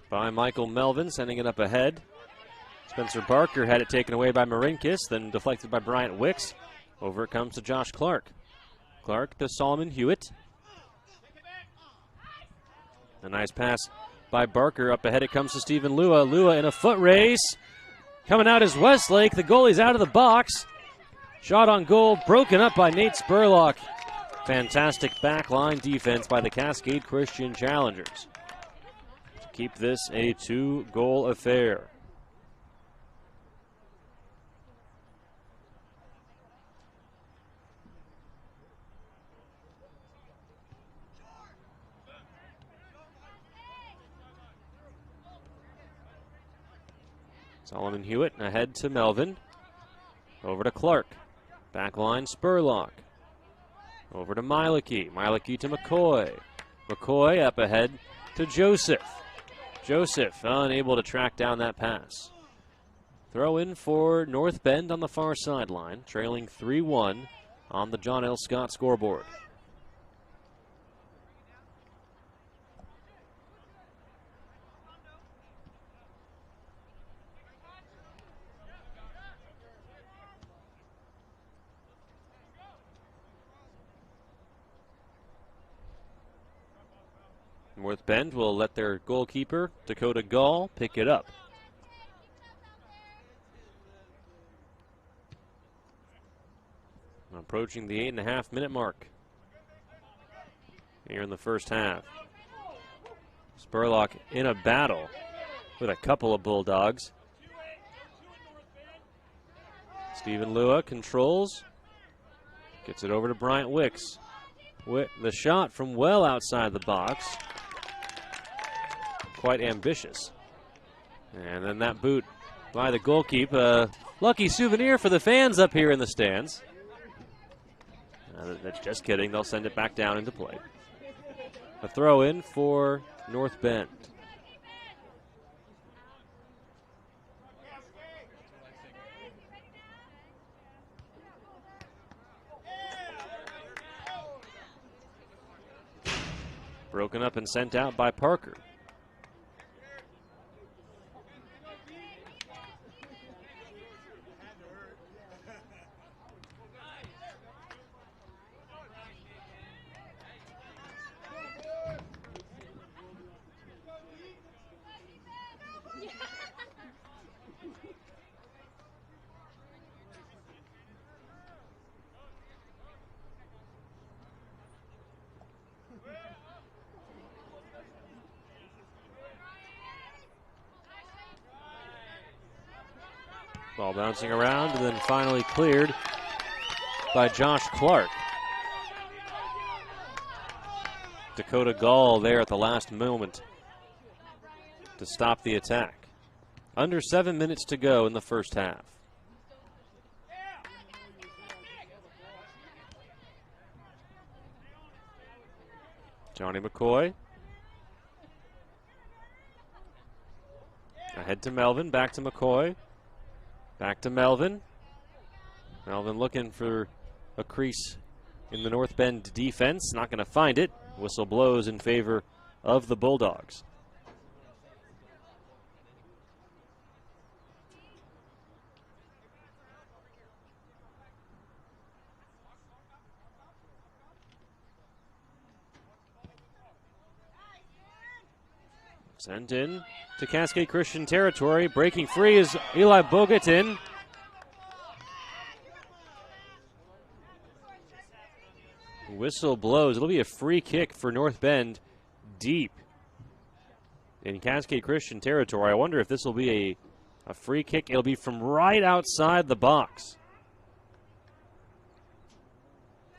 by Michael Melvin, sending it up ahead. Spencer Barker had it taken away by Marinkis, then deflected by Bryant Wicks. Over it comes to Josh Clark. Clark to Solomon Hewitt. A nice pass by Barker. Up ahead it comes to Stephen Lua. Lua in a foot race. Coming out is Westlake. The goalie's out of the box. Shot on goal, broken up by Nate Spurlock. Fantastic backline defense by the Cascade Christian Challengers to keep this a 2-goal affair. Solomon Hewitt ahead to Melvin. Over to Clark. Backline Spurlock. Over to Mieleke. Mieleke to McCoy. McCoy up ahead to Joseph. Joseph unable to track down that pass. Throw in for North Bend on the far sideline, trailing 3-1 on the John L. Scott scoreboard. North Bend will let their goalkeeper, Dakota Gall, pick it up. Approaching the 8.5-minute mark here in the first half. Spurlock in a battle with a couple of Bulldogs. Stephen Lua controls. Gets it over to Bryant Wicks. The shot from well outside the box. Quite ambitious. And then that boot by the goalkeeper. Lucky souvenir for the fans up here in the stands. Just kidding. They'll send it back down into play. A throw in for North Bend. Broken up and sent out by Parker. Ball bouncing around and then finally cleared by Josh Clark. Dakota Gall there at the last moment to stop the attack. Under 7 minutes to go in the first half. Johnny McCoy. Ahead to Melvin, back to McCoy. Back to Melvin. Melvin looking for a crease in the North Bend defense. Not going to find it. Whistle blows in favor of the Bulldogs. Sent in to Cascade Christian territory. Breaking free is Eli Bogatin. Whistle blows. It'll be a free kick for North Bend deep in Cascade Christian territory. I wonder if this will be a free kick. It'll be from right outside the box.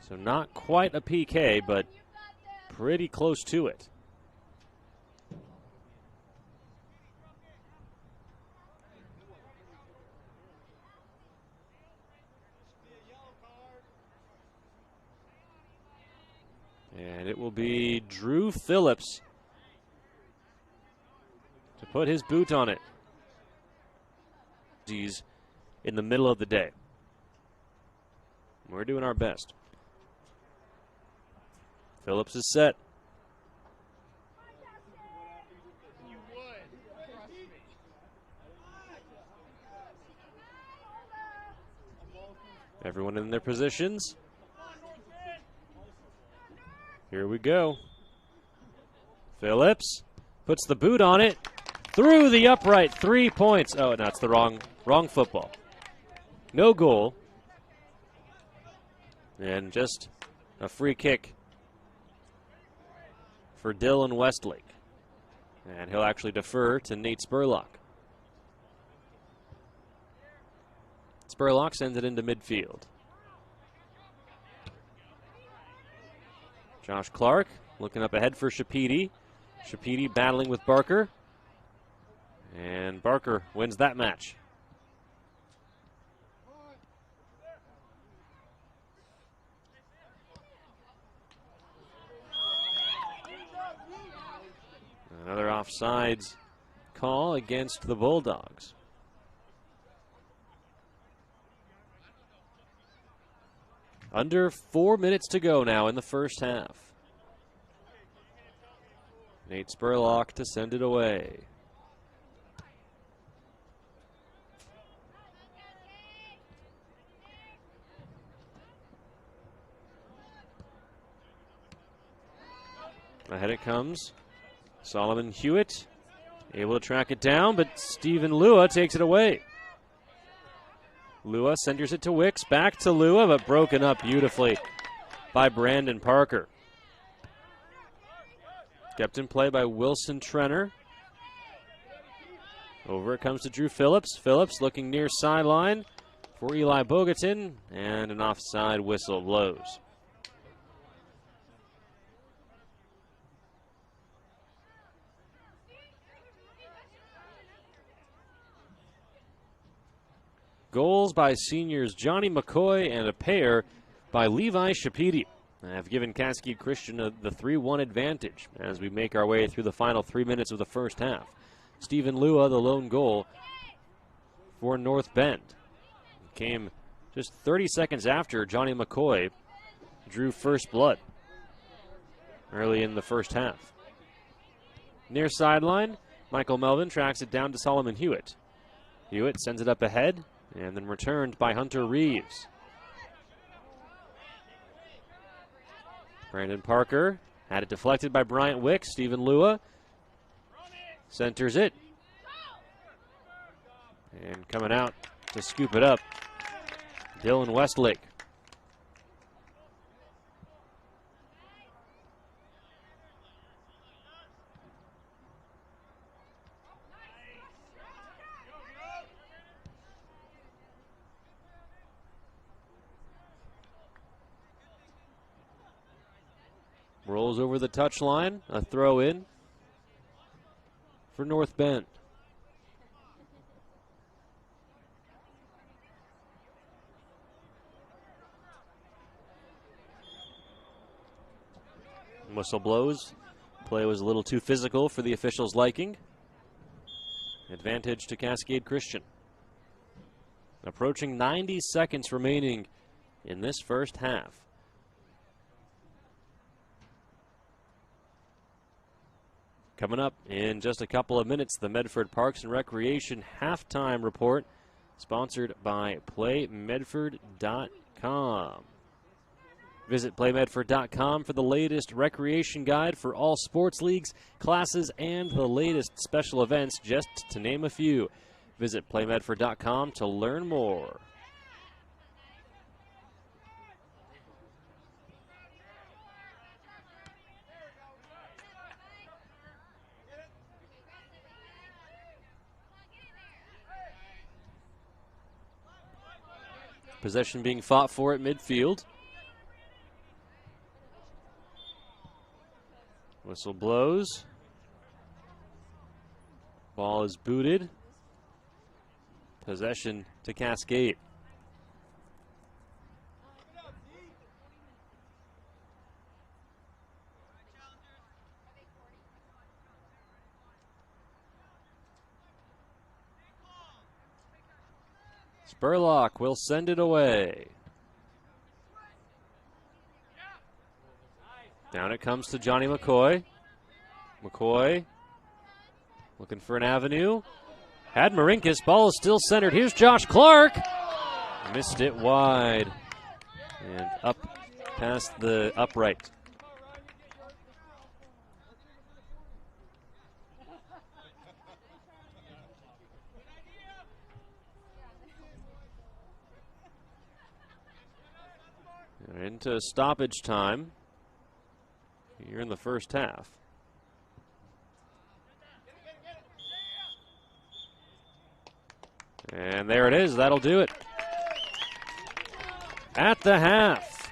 So not quite a PK, but pretty close to it. And it will be Drew Phillips to put his boot on it. He's in the middle of the day. We're doing our best. Phillips is set. Everyone in their positions. Here we go. Phillips puts the boot on it. Through the upright, 3 points. Oh, no, it's the wrong football. No goal. And just a free kick for Dylan Westlake. And he'll actually defer to Nate Spurlock. Spurlock sends it into midfield. Josh Clark looking up ahead for Shapiti. Shapiti battling with Barker. And Barker wins that match. Another offsides call against the Bulldogs. Under 4 minutes to go now in the first half. Nate Spurlock to send it away. Ahead it comes. Solomon Hewitt able to track it down, but Stephen Lua takes it away. Lua centers it to Wicks, back to Lua, but broken up beautifully by Brandon Parker. Kept in play by Wilson Trenner. Over it comes to Drew Phillips. Phillips looking near sideline for Eli Bogatin, and an offside whistle blows. Goals by seniors Johnny McCoy and a pair by Levi Shapidi have given Cascade Christian the 3-1 advantage as we make our way through the final 3 minutes of the first half. Stephen Lua, the lone goal for North Bend. Came just 30 seconds after Johnny McCoy drew first blood early in the first half. Near sideline, Michael Melvin tracks it down to Solomon Hewitt. Hewitt sends it up ahead and then returned by Hunter Reeves. Brandon Parker had it deflected by Bryant Wicks. Stephen Lua centers it. And coming out to scoop it up, Dylan Westlake. Rolls over the touchline, a throw in for North Bend. Whistle blows. Play was a little too physical for the officials' liking. Advantage to Cascade Christian. Approaching 90 seconds remaining in this first half. Coming up in just a couple of minutes, the Medford Parks and Recreation halftime report, sponsored by PlayMedford.com. Visit PlayMedford.com for the latest recreation guide for all sports leagues, classes, and the latest special events, just to name a few. Visit PlayMedford.com to learn more. Possession being fought for at midfield. Whistle blows. Ball is booted. Possession to Cascade. Spurlock will send it away. Down it comes to Johnny McCoy. McCoy looking for an avenue. Had Marinkus. Ball is still centered. Here's Josh Clark. Missed it wide. And up past the upright. Into stoppage time here in the first half. And there it is. That'll do it. At the half,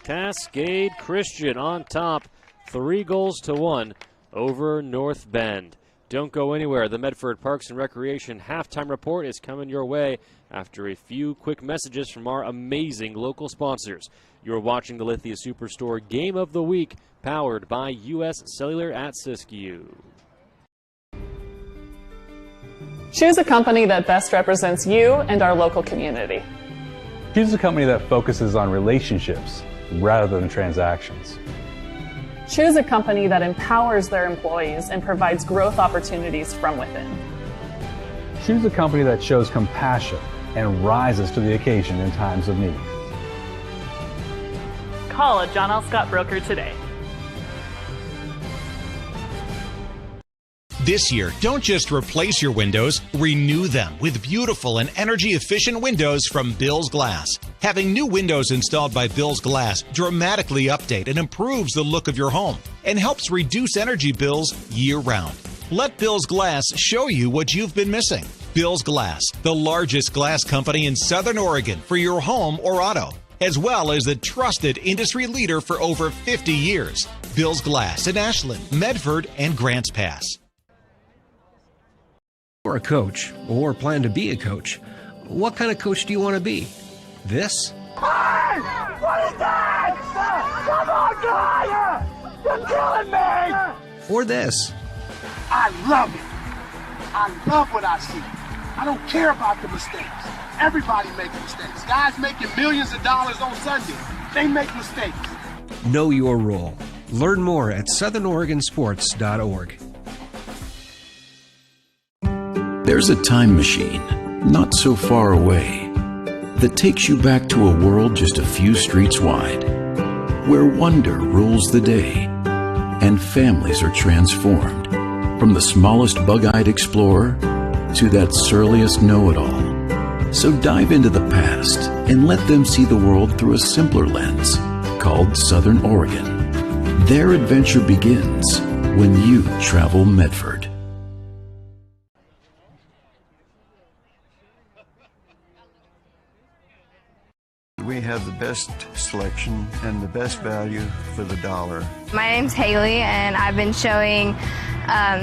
Cascade Christian on top, 3-1 over North Bend. Don't go anywhere. The Medford Parks and Recreation halftime report is coming your way after a few quick messages from our amazing local sponsors. You're watching the Lithia Superstore Game of the Week, powered by U.S. Cellular at Siskiyou.
Choose a company that best represents you and our local community.
Choose a company that focuses on relationships rather than transactions.
Choose a company that empowers their employees and provides growth opportunities from within.
Choose a company that shows compassion and rises to the occasion in times of need.
Call a John L. Scott broker today.
This year, don't just replace your windows, renew them with beautiful and energy-efficient windows from Bill's Glass. Having new windows installed by Bill's Glass dramatically update and improves the look of your home and helps reduce energy bills year-round. Let Bill's Glass show you what you've been missing. Bill's Glass, the largest glass company in Southern Oregon for your home or auto, as well as the trusted industry leader for over 50 years. Bill's Glass in Ashland, Medford, and Grants Pass.
You're a coach or plan to be a coach. What kind of coach do you want to be? This?
Hey! What Come on, guys! You're killing me!
Or this.
I love it. I love what I see. I don't care about the mistakes. Everybody makes mistakes. Guys making millions of dollars on Sunday, they make mistakes.
Know your role. Learn more at southernoregonsports.org.
There's a time machine, not so far away, that takes you back to a world just a few streets wide, where wonder rules the day, and families are transformed, from the smallest bug-eyed explorer to that surliest know-it-all. So dive into the past and let them see the world through a simpler lens, called Southern Oregon. Their adventure begins when you travel Medford.
We have the best selection and the best value for the dollar.
My name's Haley, and I've been showing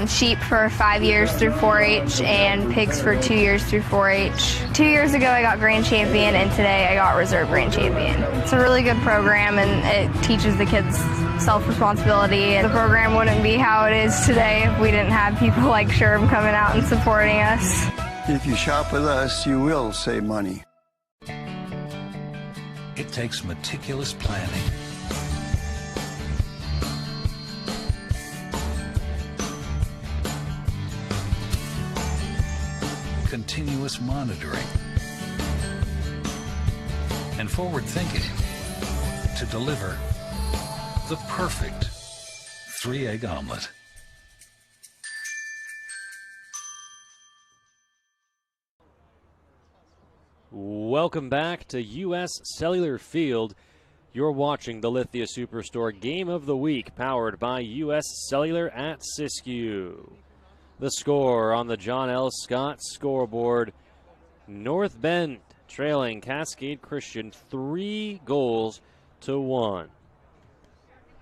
sheep for 5 years through 4-H and pigs for 2 years through 4-H. 2 years ago I got grand champion, and today I got reserve grand champion. It's a really good program, and it teaches the kids self-responsibility. The program wouldn't be how it is today if we didn't have people like Sherm coming out and supporting us.
If you shop with us, you will save money.
It takes meticulous planning, continuous monitoring, and forward thinking to deliver the perfect 3-egg omelet.
Welcome back to U.S. Cellular Field. You're watching the Lithia Superstore Game of the Week, powered by U.S. Cellular at Siskiyou. The score on the John L. Scott scoreboard: North Bend trailing Cascade Christian 3-1.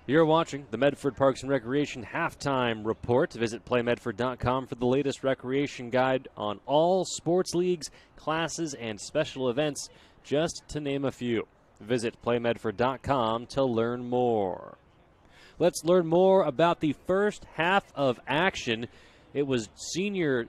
You're watching the Medford Parks and Recreation Halftime Report. Visit playmedford.com for the latest recreation guide on all sports leagues, classes, and special events, just to name a few. Visit playmedford.com to learn more. Let's learn more about the first half of action. It is senior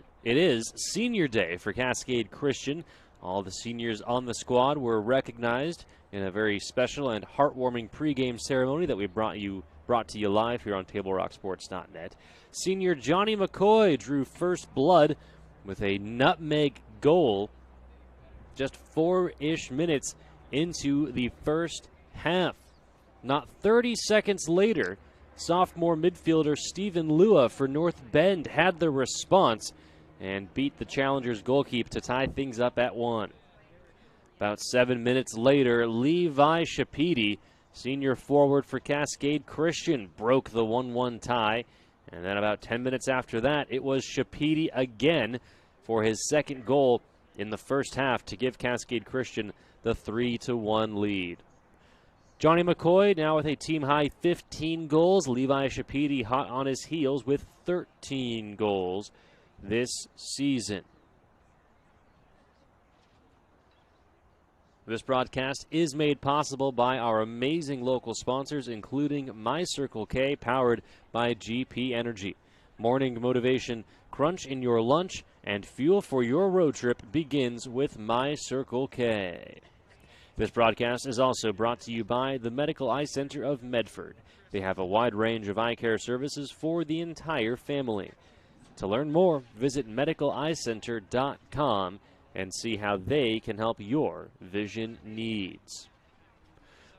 day for Cascade Christian. All the seniors on the squad were recognized in a very special and heartwarming pregame ceremony that we brought to you live here on TableRockSports.net. Senior Johnny McCoy drew first blood with a nutmeg goal just 4-ish minutes into the first half. Not 30 seconds later, sophomore midfielder Stephen Lua for North Bend had the response and beat the Challengers goalkeeper to tie things up at 1. About 7 minutes later, Levi Shapidi, senior forward for Cascade Christian, broke the 1-1 tie. And then about 10 minutes after that, it was Shapidi again for his second goal in the first half to give Cascade Christian the 3-1 lead. Johnny McCoy now with a team-high 15 goals. Levi Shapidi hot on his heels with 13 goals this season. This broadcast is made possible by our amazing local sponsors, including My Circle K, powered by GP Energy. Morning motivation, crunch in your lunch, and fuel for your road trip begins with My Circle K. This broadcast is also brought to you by the Medical Eye Center of Medford. They have a wide range of eye care services for the entire family. To learn more, visit medicaleyecenter.com and see how they can help your vision needs.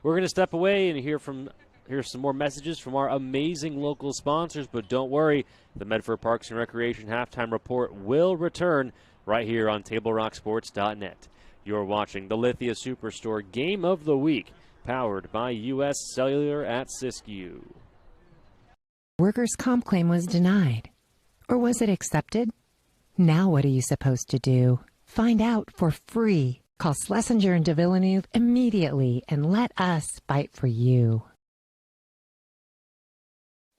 We're going to step away and hear some more messages from our amazing local sponsors, but don't worry, the Medford Parks and Recreation Halftime Report will return right here on TableRockSports.net. You're watching the Lithia Superstore Game of the Week, powered by U.S. Cellular at Siskiyou.
Workers' comp claim was denied. Or was it accepted? Now what are you supposed to do? Find out for free. Call Schlesinger and de Villeneuve immediately and let us fight for you.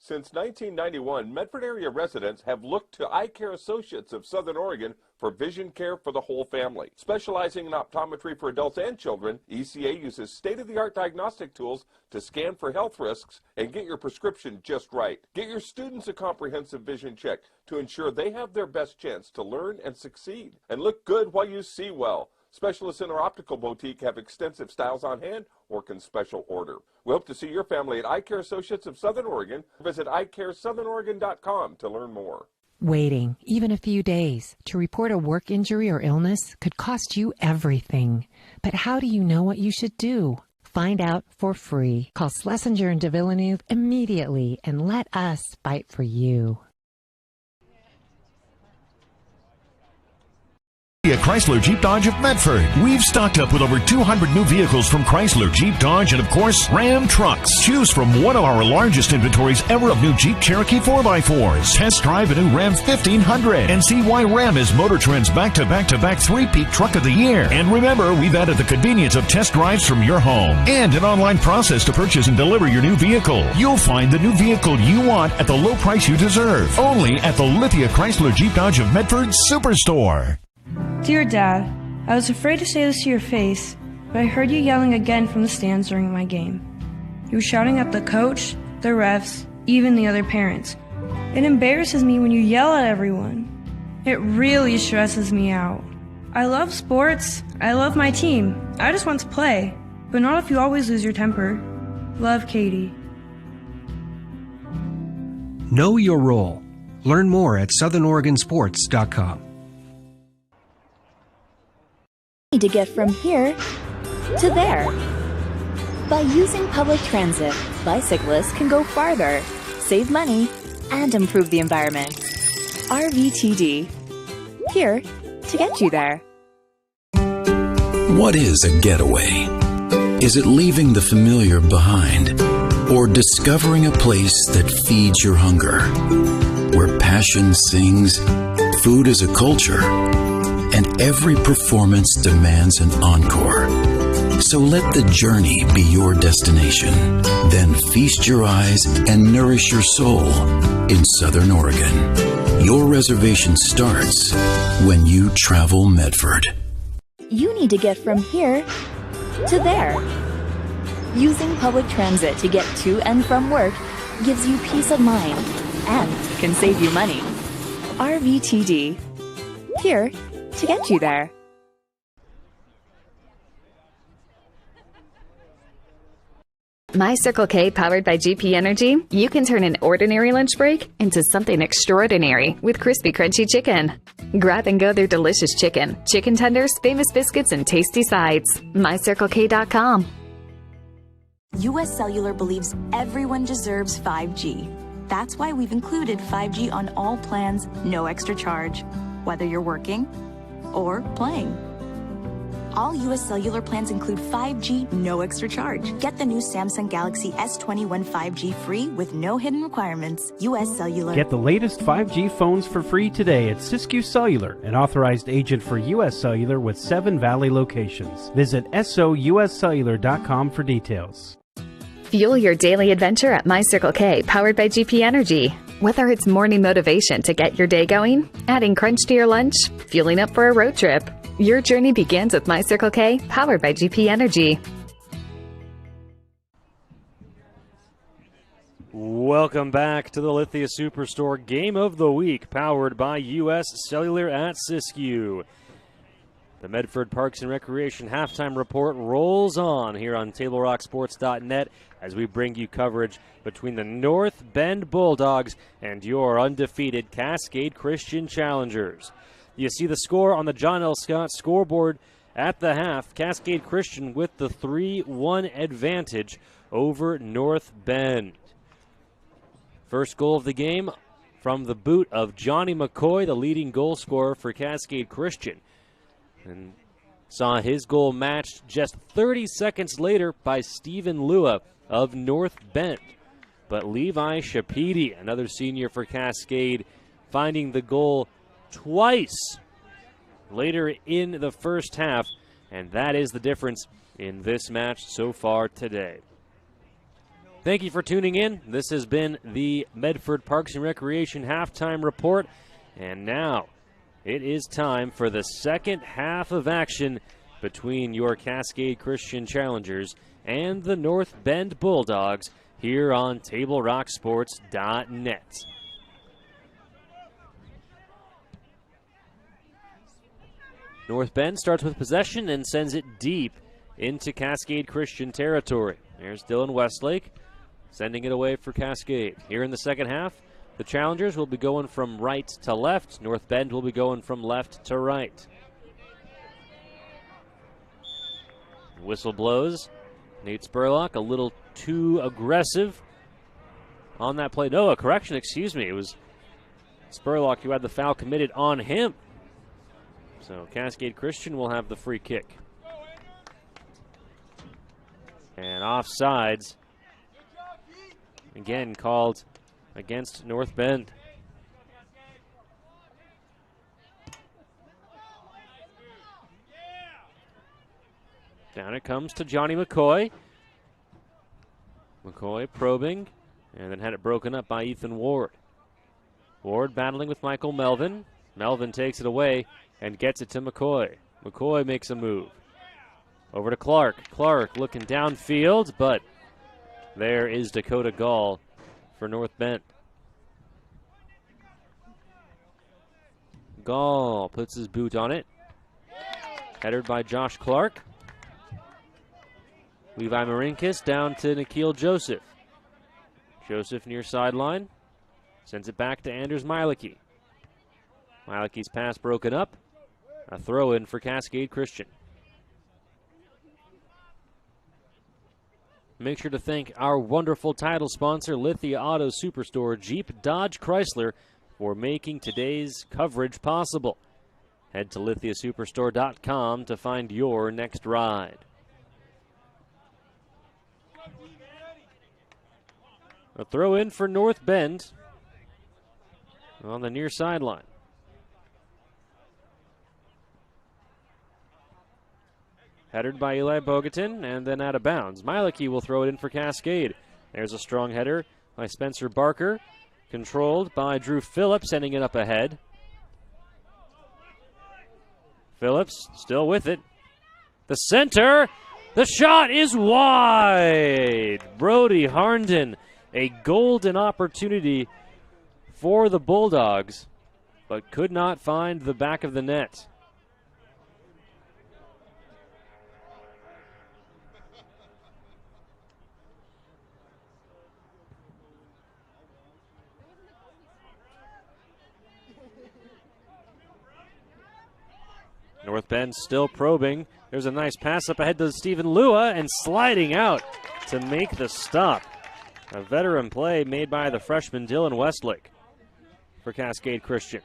Since 1991, Medford area residents have looked to Eye Care Associates of Southern Oregon for vision care for the whole family. Specializing in optometry for adults and children, ECA uses state-of-the-art diagnostic tools to scan for health risks and get your prescription just right. Get your students a comprehensive vision check to ensure they have their best chance to learn and succeed. And look good while you see well. Specialists in our optical boutique have extensive styles on hand or can special order. We hope to see your family at Eye Care Associates of Southern Oregon. Visit eyecaresouthern.oregon.com to learn more.
Waiting, even a few days, to report a work injury or illness could cost you everything. But how do you know what you should do? Find out for free. Call Schlesinger and Villeneuve immediately and let us fight for you.
At Chrysler Jeep Dodge of Medford, we've stocked up with over 200 new vehicles from Chrysler, Jeep, Dodge, and of course, Ram trucks. Choose from one of our largest inventories ever of new Jeep Cherokee 4x4s. Test drive a new Ram 1500 and see why Ram is Motor Trend's back-to-back-to-back three-peat truck of the year. And remember, we've added the convenience of test drives from your home and an online process to purchase and deliver your new vehicle. You'll find the new vehicle you want at the low price you deserve. Only at the Lithia Chrysler Jeep Dodge of Medford Superstore.
Dear Dad, I was afraid to say this to your face, but I heard you yelling again from the stands during my game. You were shouting at the coach, the refs, even the other parents. It embarrasses me when you yell at everyone. It really stresses me out. I love sports, I love my team, I just want to play, but not if you always lose your temper. Love, Katie.
Know your role. Learn more at southernoregonsports.com.
To get from here to there. By using public transit, bicyclists can go farther, save money, and improve the environment. RVTD. Here to get you there.
What is a getaway? Is it leaving the familiar behind? Or discovering a place that feeds your hunger? Where passion sings, food is a culture, and every performance demands an encore. So let the journey be your destination. Then feast your eyes and nourish your soul in Southern Oregon. Your reservation starts when you travel Medford.
You need to get from here to there. Using public transit to get to and from work gives you peace of mind and can save you money. RVTD. Here to get you there.
My Circle K powered by GP Energy, you can turn an ordinary lunch break into something extraordinary with crispy crunchy chicken. Grab and go their delicious chicken, chicken tenders, famous biscuits, and tasty sides. MyCircleK.com.
US Cellular believes everyone deserves 5G. That's why we've included 5G on all plans, no extra charge, whether you're working or playing. All US Cellular plans include 5G, no extra charge. Get the new Samsung Galaxy S21 5G free with no hidden requirements. US Cellular.
Get the latest 5G phones for free today at Siskiyou Cellular, an authorized agent for US Cellular with 7 Valley locations. Visit souscellular.com for details.
Fuel your daily adventure at My Circle K, powered by GP Energy. Whether it's morning motivation to get your day going, adding crunch to your lunch, fueling up for a road trip, your journey begins with My Circle K, powered by GP Energy.
Welcome back to the Lithia Superstore Game of the Week, powered by US Cellular at Siskiyou. The Medford Parks and Recreation halftime report rolls on here on TableRockSports.net as we bring you coverage between the North Bend Bulldogs and your undefeated Cascade Christian Challengers. You see the score on the John L. Scott scoreboard at the half. Cascade Christian with the 3-1 advantage over North Bend. First goal of the game from the boot of Johnny McCoy, the leading goal scorer for Cascade Christian. And saw his goal matched just 30 seconds later by Stephen Lua of North Bend. But Levi Shapidi, another senior for Cascade, finding the goal twice later in the first half, and that is the difference in this match so far today. Thank you for tuning in. This has been the Medford Parks and Recreation Halftime Report. And now it is time for the second half of action between your Cascade Christian Challengers and the North Bend Bulldogs here on TableRockSports.net. North Bend starts with possession and sends it deep into Cascade Christian territory. There's Dylan Westlake sending it away for Cascade. Here in the second half, the Challengers will be going from right to left. North Bend will be going from left to right. Whistle blows. Nate Spurlock a little too aggressive on that play. No, a correction, excuse me. It was Spurlock who had the foul committed on him. So Cascade Christian will have the free kick. And offsides, again called against North Bend. Down it comes to Johnny McCoy. McCoy probing, and then had it broken up by Ethan Ward. Ward battling with Michael Melvin. Melvin takes it away and gets it to McCoy. McCoy makes a move. Over to Clark. Clark looking downfield, but there is Dakota Gall for North Bend. Gall puts his boot on it. Headed by Josh Clark. Levi Marinkis down to Nikhil Joseph. Joseph near sideline. Sends it back to Anders Mieleke. Mileke's pass broken up. A throw in for Cascade Christian. Make sure to thank our wonderful title sponsor, Lithia Auto Superstore, Jeep, Dodge, Chrysler, for making today's coverage possible. Head to lithiasuperstore.com to find your next ride. A throw in for North Bend on the near sideline. Headed by Eli Bogatin and then out of bounds. Mieleke will throw it in for Cascade. There's a strong header by Spencer Barker. Controlled by Drew Phillips, sending it up ahead. Phillips still with it. The center. The shot is wide. Brody Harnden, a golden opportunity for the Bulldogs, but could not find the back of the net. North Bend still probing. There's a nice pass up ahead to Stephen Lua and sliding out to make the stop. A veteran play made by the freshman Dylan Westlake for Cascade Christian.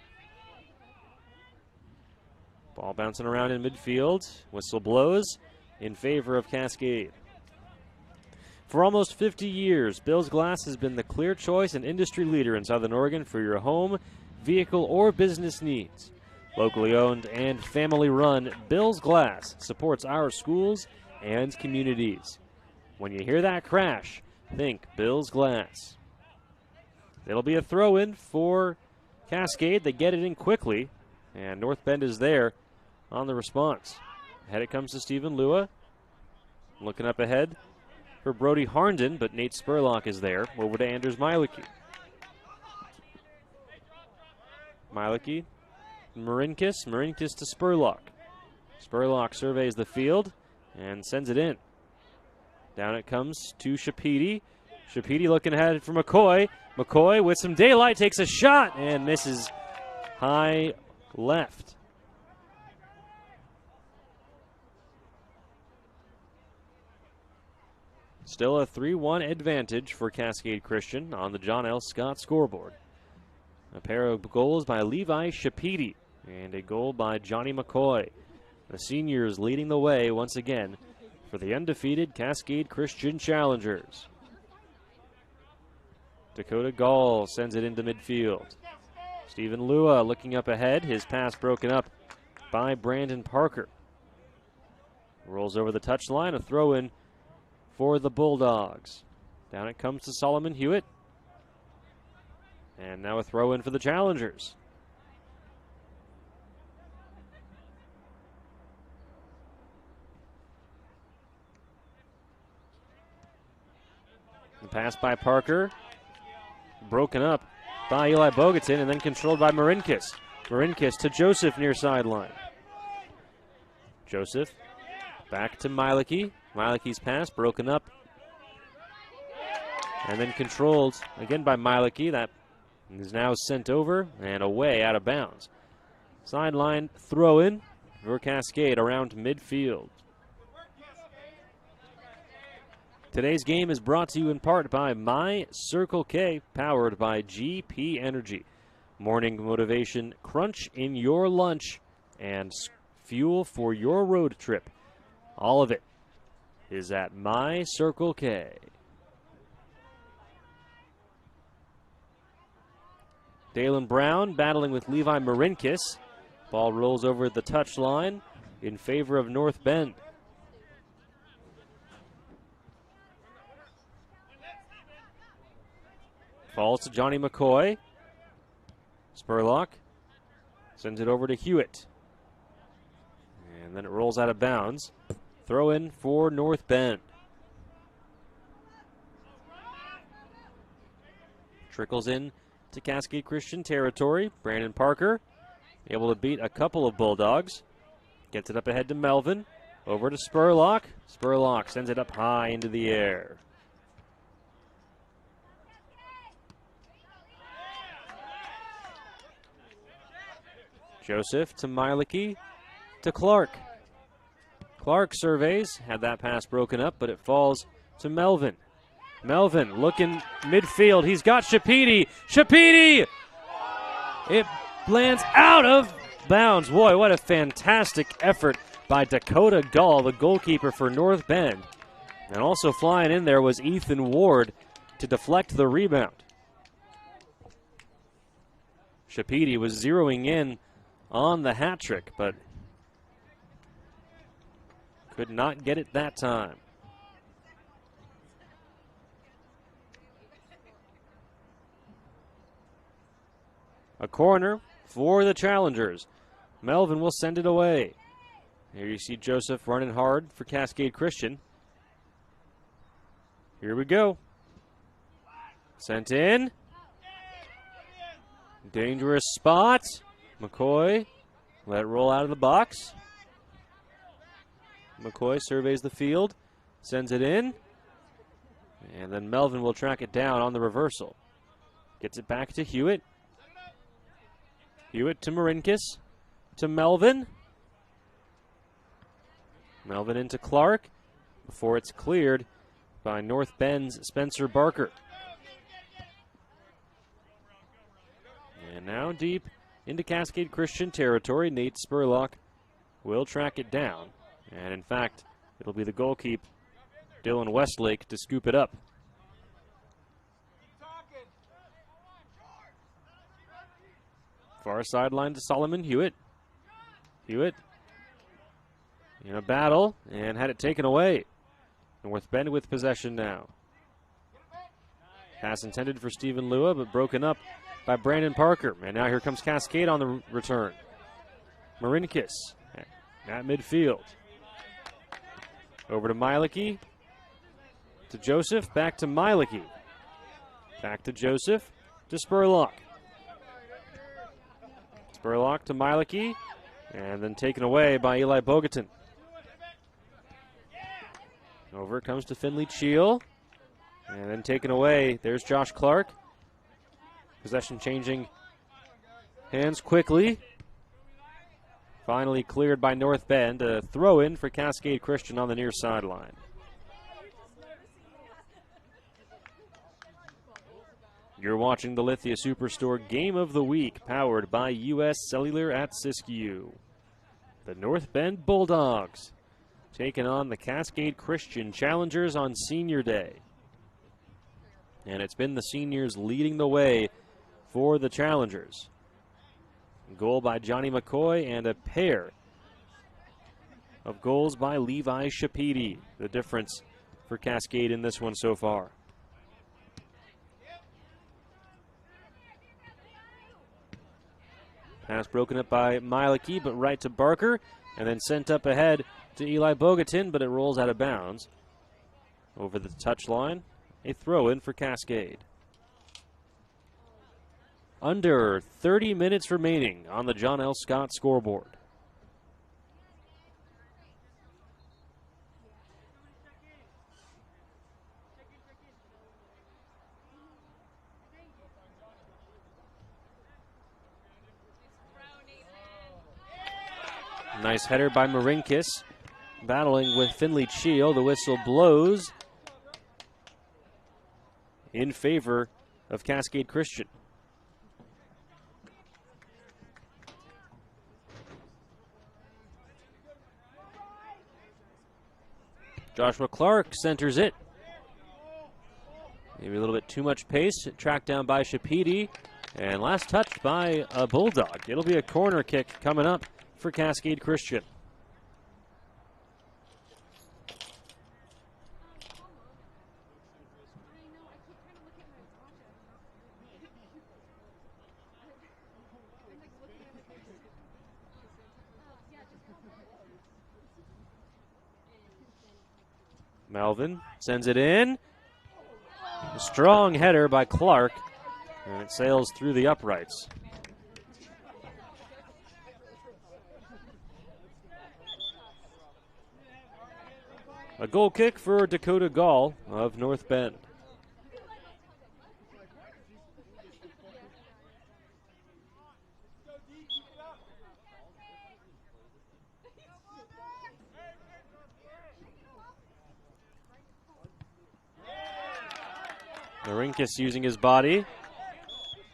Ball bouncing around in midfield. Whistle blows in favor of Cascade. For almost 50 years, Bills Glass has been the clear choice and industry leader in Southern Oregon for your home, vehicle, or business needs. Locally owned and family run, Bills Glass supports our schools and communities. When you hear that crash, think Bills Glass. It'll be a throw-in for Cascade. They get it in quickly, and North Bend is there on the response. Ahead it comes to Stephen Lua. Looking up ahead for Brody Harnden, but Nate Spurlock is there. Over to Anders Mieleke. Mieleke. Marinkis to Spurlock. Spurlock surveys the field and sends it in. Down it comes to Shapidi. Shapidi looking ahead for McCoy. McCoy with some daylight takes a shot and misses high left. Still a 3-1 advantage for Cascade Christian on the John L. Scott scoreboard. A pair of goals by Levi Shapidi and a goal by Johnny McCoy. The seniors leading the way once again for the undefeated Cascade Christian Challengers. Dakota Gall sends it into midfield. Stephen Lua looking up ahead. His pass broken up by Brandon Parker. Rolls over the touchline. A throw-in for the Bulldogs. Down it comes to Solomon Hewitt. And now a throw in for the challengers. The pass by Parker. Broken up by Eli Bogatin and then controlled by Marinkis. Marinkis to Joseph near sideline. Joseph back to Mieleke. Mileke's pass broken up and then controlled again by Mieleke. That is now sent over and away out of bounds. Sideline throw in for Cascade around midfield. Today's game is brought to you in part by My Circle K, powered by GP Energy. Morning motivation, crunch in your lunch, and fuel for your road trip. All of it is at My Circle K. Dalen Brown battling with Levi Marinkis. Ball rolls over the touchline in favor of North Bend. Falls to Johnny McCoy. Spurlock sends it over to Hewitt. And then it rolls out of bounds. Throw in for North Bend. Trickles in to Cascade Christian territory. Brandon Parker able to beat a couple of Bulldogs. Gets it up ahead to Melvin. Over to Spurlock. Spurlock sends it up high into the air. Joseph to Mieleke to Clark. Clark surveys, had that pass broken up, but it falls to Melvin. Melvin looking midfield. He's got Shapidi. Shapidi! It lands out of bounds. Boy, what a fantastic effort by Dakota Gall, the goalkeeper for North Bend. And also flying in there was Ethan Ward to deflect the rebound. Shapidi was zeroing in on the hat trick, but could not get it that time. A corner for the challengers. Melvin will send it away. Here you see Joseph running hard for Cascade Christian. Here we go. Sent in. Dangerous spot. McCoy let it roll out of the box. McCoy surveys the field, sends it in, and then Melvin will track it down on the reversal. Gets it back to Hewitt. Hewitt to Marinkis, to Melvin. Melvin into Clark before it's cleared by North Bend's Spencer Barker. And now deep into Cascade Christian territory. Nate Spurlock will track it down. And in fact, it'll be the goalkeeper, Dylan Westlake, to scoop it up. Far sideline to Solomon Hewitt. Hewitt in a battle and had it taken away. North Bend with possession now. Pass intended for Stephen Lua, but broken up by Brandon Parker. And now here comes Cascade on the return. Marinkis at midfield. Over to Mieleke. To Joseph. Back to Mieleke. Back to Joseph. To Spurlock. Spurlock to Mieleke. And then taken away by Eli Bogatin. Over it comes to Finley Cheel. And then taken away. There's Josh Clark. Possession changing hands quickly. Finally cleared by North Bend. A throw in for Cascade Christian on the near sideline. You're watching the Lithia Superstore Game of the Week, powered by U.S. Cellular at Siskiyou. The North Bend Bulldogs taking on the Cascade Christian Challengers on Senior Day. And it's been the seniors leading the way for the Challengers. Goal by Johnny McCoy and a pair of goals by Levi Shapidi. The difference for Cascade in this one so far. Pass broken up by Mielke, but right to Barker, and then sent up ahead to Eli Bogatin, but it rolls out of bounds. Over the touchline, a throw-in for Cascade. Under 30 minutes remaining on the John L. Scott scoreboard. Nice header by Marinkis, battling with Finley Cheel. The whistle blows in favor of Cascade Christian. Joshua Clark centers it. Maybe a little bit too much pace. Tracked down by Shapidi. And last touch by a Bulldog. It'll be a corner kick coming up for Cascade Christian. Melvin sends it in. A strong header by Clark, and it sails through the uprights. A goal kick for Dakota Gall of North Bend. Marinkis using his body,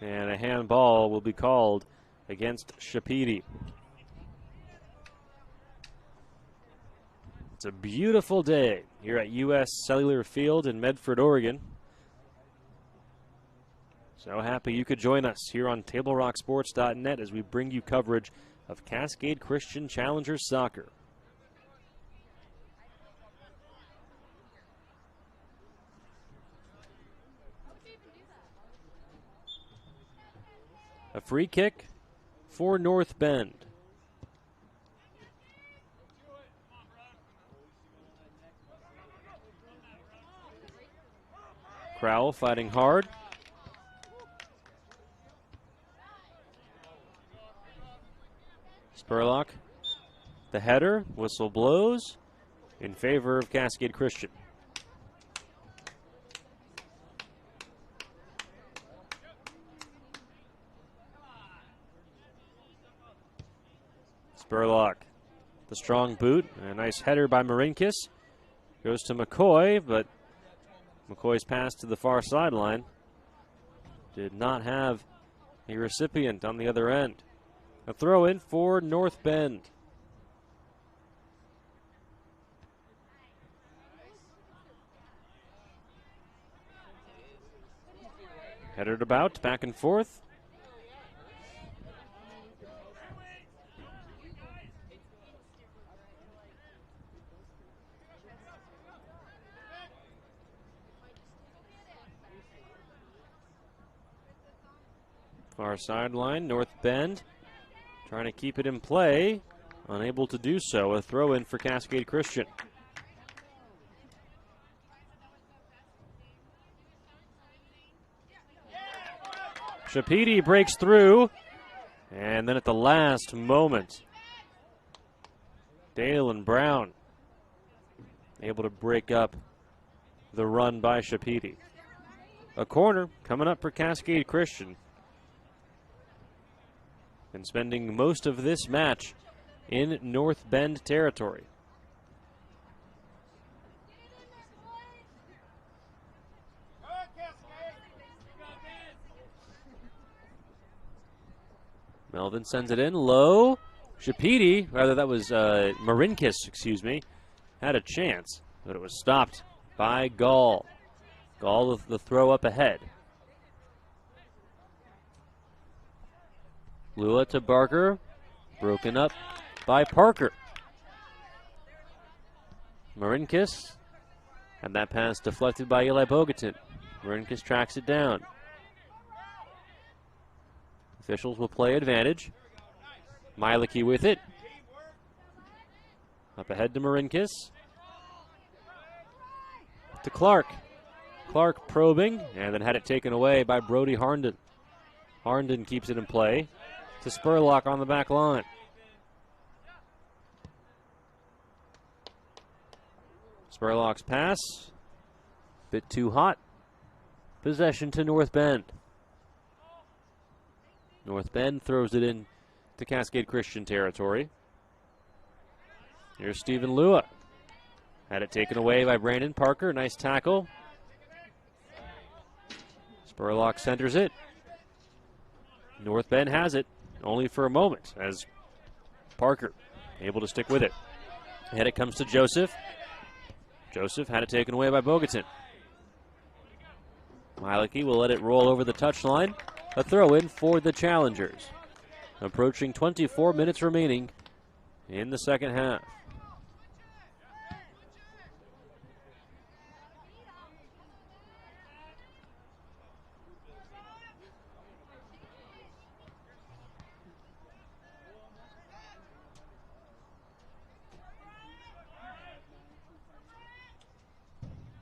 and a handball will be called against Shapidi. It's a beautiful day here at U.S. Cellular Field in Medford, Oregon. So happy you could join us here on TableRockSports.net as we bring you coverage of Cascade Christian Challengers Soccer. A free kick for North Bend. Crowell fighting hard. Spurlock, the header, whistle blows in favor of Cascade Christian. Spurlock, the strong boot, and a nice header by Marinkis. Goes to McCoy, but McCoy's pass to the far sideline did not have a recipient on the other end. A throw in for North Bend. Headed about, back and forth. Far sideline, North Bend trying to keep it in play. Unable to do so. A throw in for Cascade Christian. Shapidi breaks through. And then at the last moment, Dalen Brown able to break up the run by Shapidi. A corner coming up for Cascade Christian. And spending most of this match in North Bend territory. Melvin sends it in low. Shapidi, rather that was Marinkis, excuse me, had a chance, but it was stopped by Gall. Gall with the throw up ahead. Lua to Barker, broken up by Parker. Marinkis had that pass deflected by Eli Bogatin. Marinkis tracks it down. Officials will play advantage. Mielke with it. Up ahead to Marinkis. To Clark. Clark probing, and then had it taken away by Brody Harnden. Harnden keeps it in play to Spurlock on the back line. Spurlock's pass, bit too hot. Possession to North Bend. North Bend throws it in to Cascade Christian territory. Here's Stephen Lua. Had it taken away by Brandon Parker. Nice tackle. Spurlock centers it. North Bend has it, only for a moment, as Parker able to stick with it. And it comes to Joseph. Joseph had it taken away by Bogatin. Mielke will let it roll over the touchline. A throw in for the Challengers. Approaching 24 minutes remaining in the second half.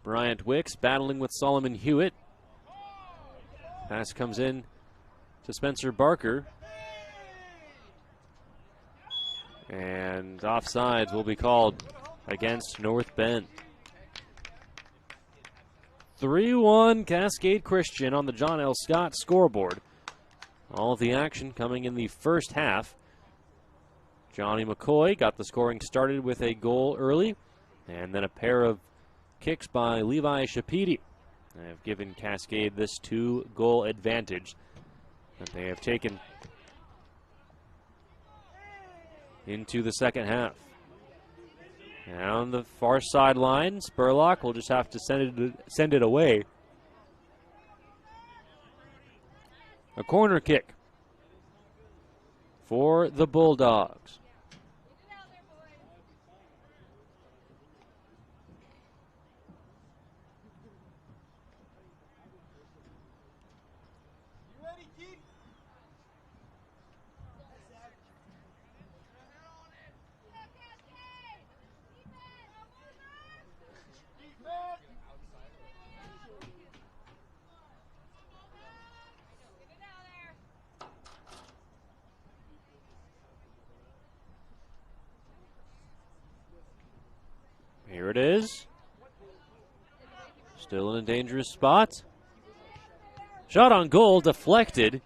Bryant Wicks battling with Solomon Hewitt. Pass comes in to Spencer Barker. And offsides will be called against North Bend. 3-1 Cascade Christian on the John L. Scott scoreboard. All of the action coming in the first half. Johnny McCoy got the scoring started with a goal early, and then a pair of kicks by Levi Shapidi have given Cascade this 2-goal advantage that they have taken into the second half. Down the far sideline, Spurlock will just have to send it away. A corner kick for the Bulldogs. Here it is. Still in a dangerous spot. Shot on goal, deflected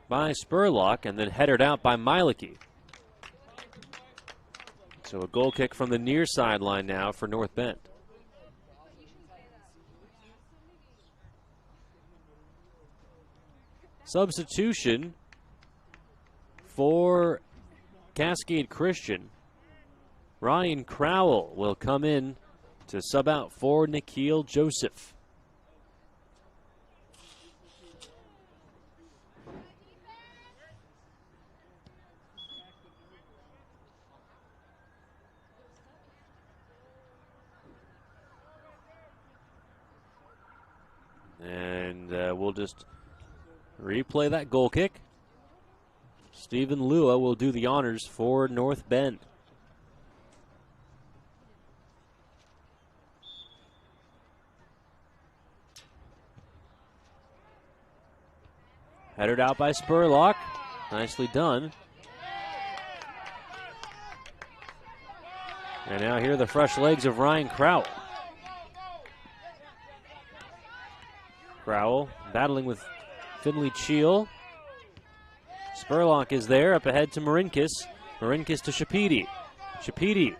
by Spurlock and then headed out by Mielke. So a goal kick from the near sideline now for North Bend. Substitution for Cascade Christian. Ryan Crowell will come in to sub out for Nikhil Joseph. And we'll just replay that goal kick. Stephen Lua will do the honors for North Bend. Headed out by Spurlock. Nicely done. And now here are the fresh legs of Ryan Crowell. Crowell battling with Finley Cheel. Spurlock is there, up ahead to Marinkis. Marinkis to Shapidi. Shapidi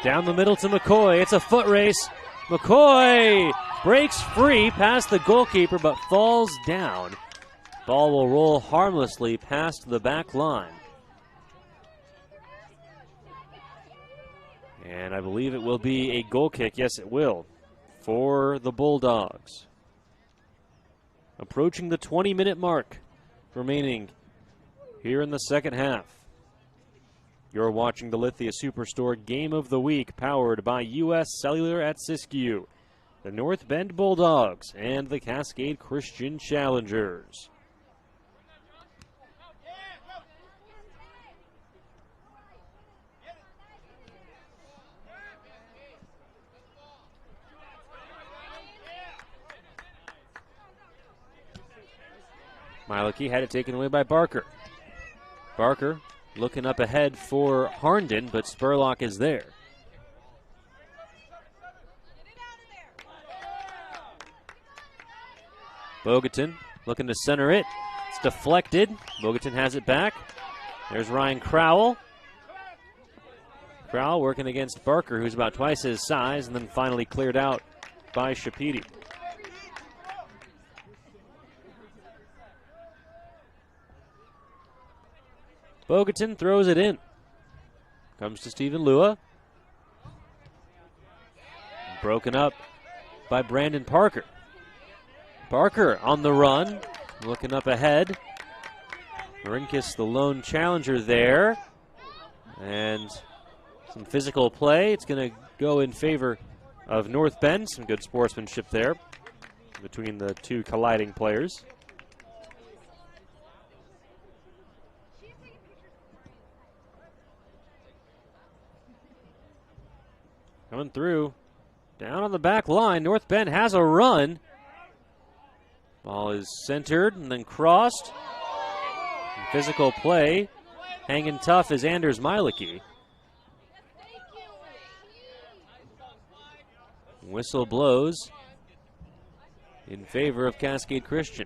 down the middle to McCoy. It's a foot race. McCoy breaks free past the goalkeeper but falls down. Ball will roll harmlessly past the back line. And I believe it will be a goal kick. Yes, it will, for the Bulldogs. Approaching the 20-minute mark remaining here in the second half. You're watching the Lithia Superstore Game of the Week, powered by U.S. Cellular at Siskiyou, the North Bend Bulldogs, and the Cascade Christian Challengers. Mielke had it taken away by Barker. Barker looking up ahead for Harnden, but Spurlock is there. Bogatin looking to center it. It's deflected. Bogatin has it back. There's Ryan Crowell. Crowell working against Barker, who's about twice his size, and then finally cleared out by Shapiti. Bogatin throws it in. Comes to Stephen Lua. Broken up by Brandon Parker. Parker on the run, looking up ahead. Marinkis, the lone challenger there. And some physical play. It's going to go in favor of North Bend. Some good sportsmanship there between the two colliding players. Coming through. Down on the back line. North Bend has a run. Ball is centered and then crossed. And physical play. Hanging tough is Anders Mielke. Whistle blows in favor of Cascade Christian.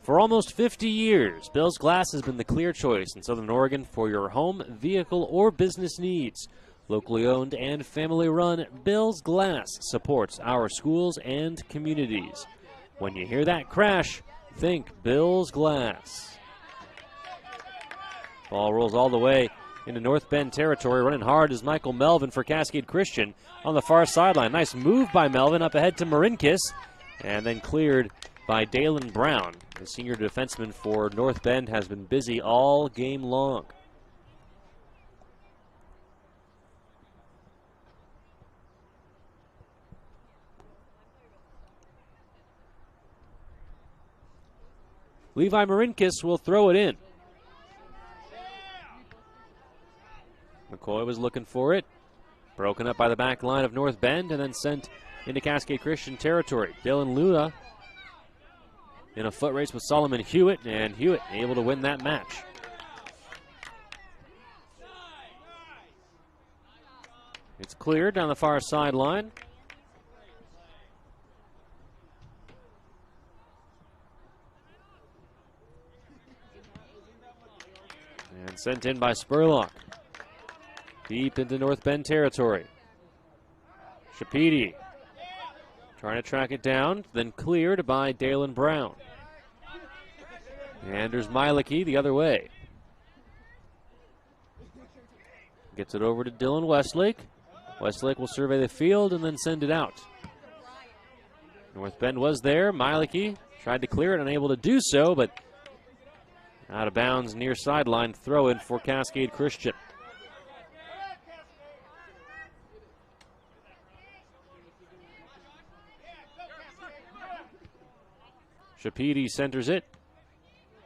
For almost 50 years, Bill's Glass has been the clear choice in Southern Oregon for your home, vehicle, or business needs. Locally owned and family run, Bill's Glass supports our schools and communities. When you hear that crash, think Bill's Glass. Ball rolls all the way into North Bend territory. Running hard is Michael Melvin for Cascade Christian on the far sideline. Nice move by Melvin up ahead to Marinkis, and then cleared by Dalen Brown. The senior defenseman for North Bend has been busy all game long. Levi Marinkis will throw it in. McCoy was looking for it. Broken up by the back line of North Bend and then sent into Cascade Christian territory. Dylan Luna in a foot race with Solomon Hewitt, and Hewitt able to win that match. It's cleared down the far sideline. And sent in by Spurlock. Deep into North Bend territory. Shapiti trying to track it down, then cleared by Dalen Brown. Anders Mielke the other way. Gets it over to Dylan Westlake. Westlake will survey the field and then send it out. North Bend was there. Mielke tried to clear it, unable to do so, but out of bounds near sideline throw in for Cascade Christian. Shapiti centers it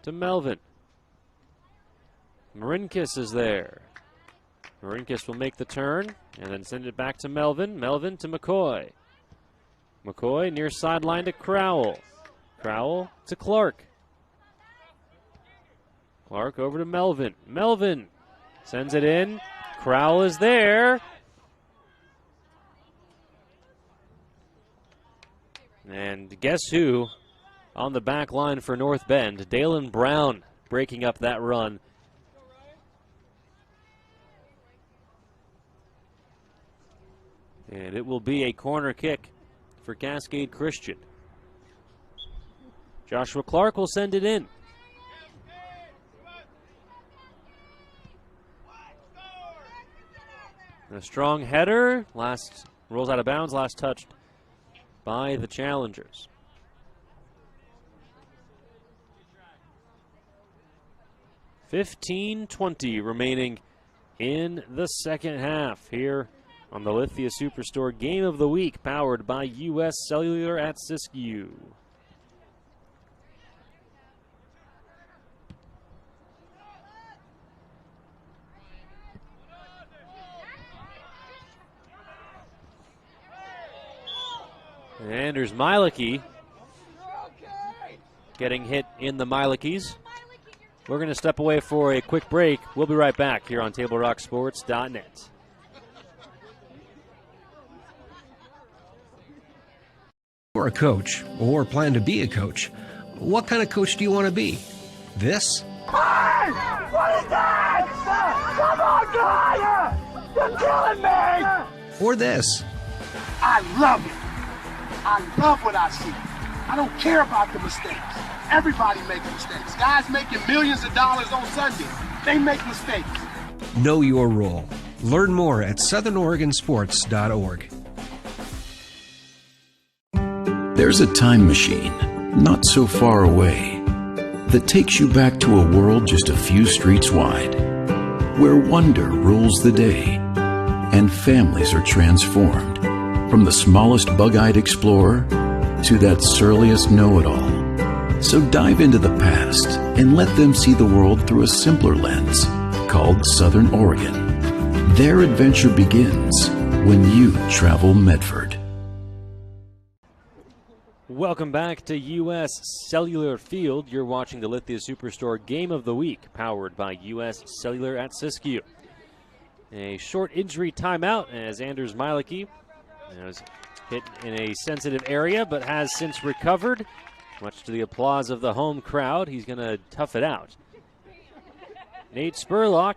to Melvin. Marinkis is there. Marinkis will make the turn and then send it back to Melvin. Melvin to McCoy. McCoy near sideline to Crowell. Crowell to Clark. Clark over to Melvin. Melvin sends it in. Crowell is there. And guess who on the back line for North Bend? Dalen Brown breaking up that run. And it will be a corner kick for Cascade Christian. Joshua Clark will send it in. A strong header, rolls out of bounds, last touched by the challengers. $15:20 remaining in the second half here on the Lithia Superstore Game of the Week, powered by U.S. Cellular at Siskiyou. Anders Mielke getting hit in the Milwaukees. We're going to step away for a quick break. We'll be right back here on TableRockSports.net.
You're a coach or plan to be a coach. What kind of coach do you want to be? This?
Hey! What is that? Come on, guy! You're killing me!
Or this?
I love it. I love what I see. I don't care about the mistakes. Everybody makes mistakes. Guys making millions of dollars on Sunday, they make mistakes.
Know your role. Learn more at southernoregonsports.org.
There's a time machine, not so far away, that takes you back to a world just a few streets wide, where wonder rules the day, and families are transformed, from the smallest bug-eyed explorer to that surliest know-it-all. So dive into the past and let them see the world through a simpler lens called Southern Oregon. Their adventure begins when you travel Medford.
Welcome back to U.S. Cellular Field. You're watching the Lithia Superstore Game of the Week, powered by U.S. Cellular at Siskiyou. A short injury timeout as Anders Mielke was hit in a sensitive area, but has since recovered. Much to the applause of the home crowd, he's going to tough it out. Nate Spurlock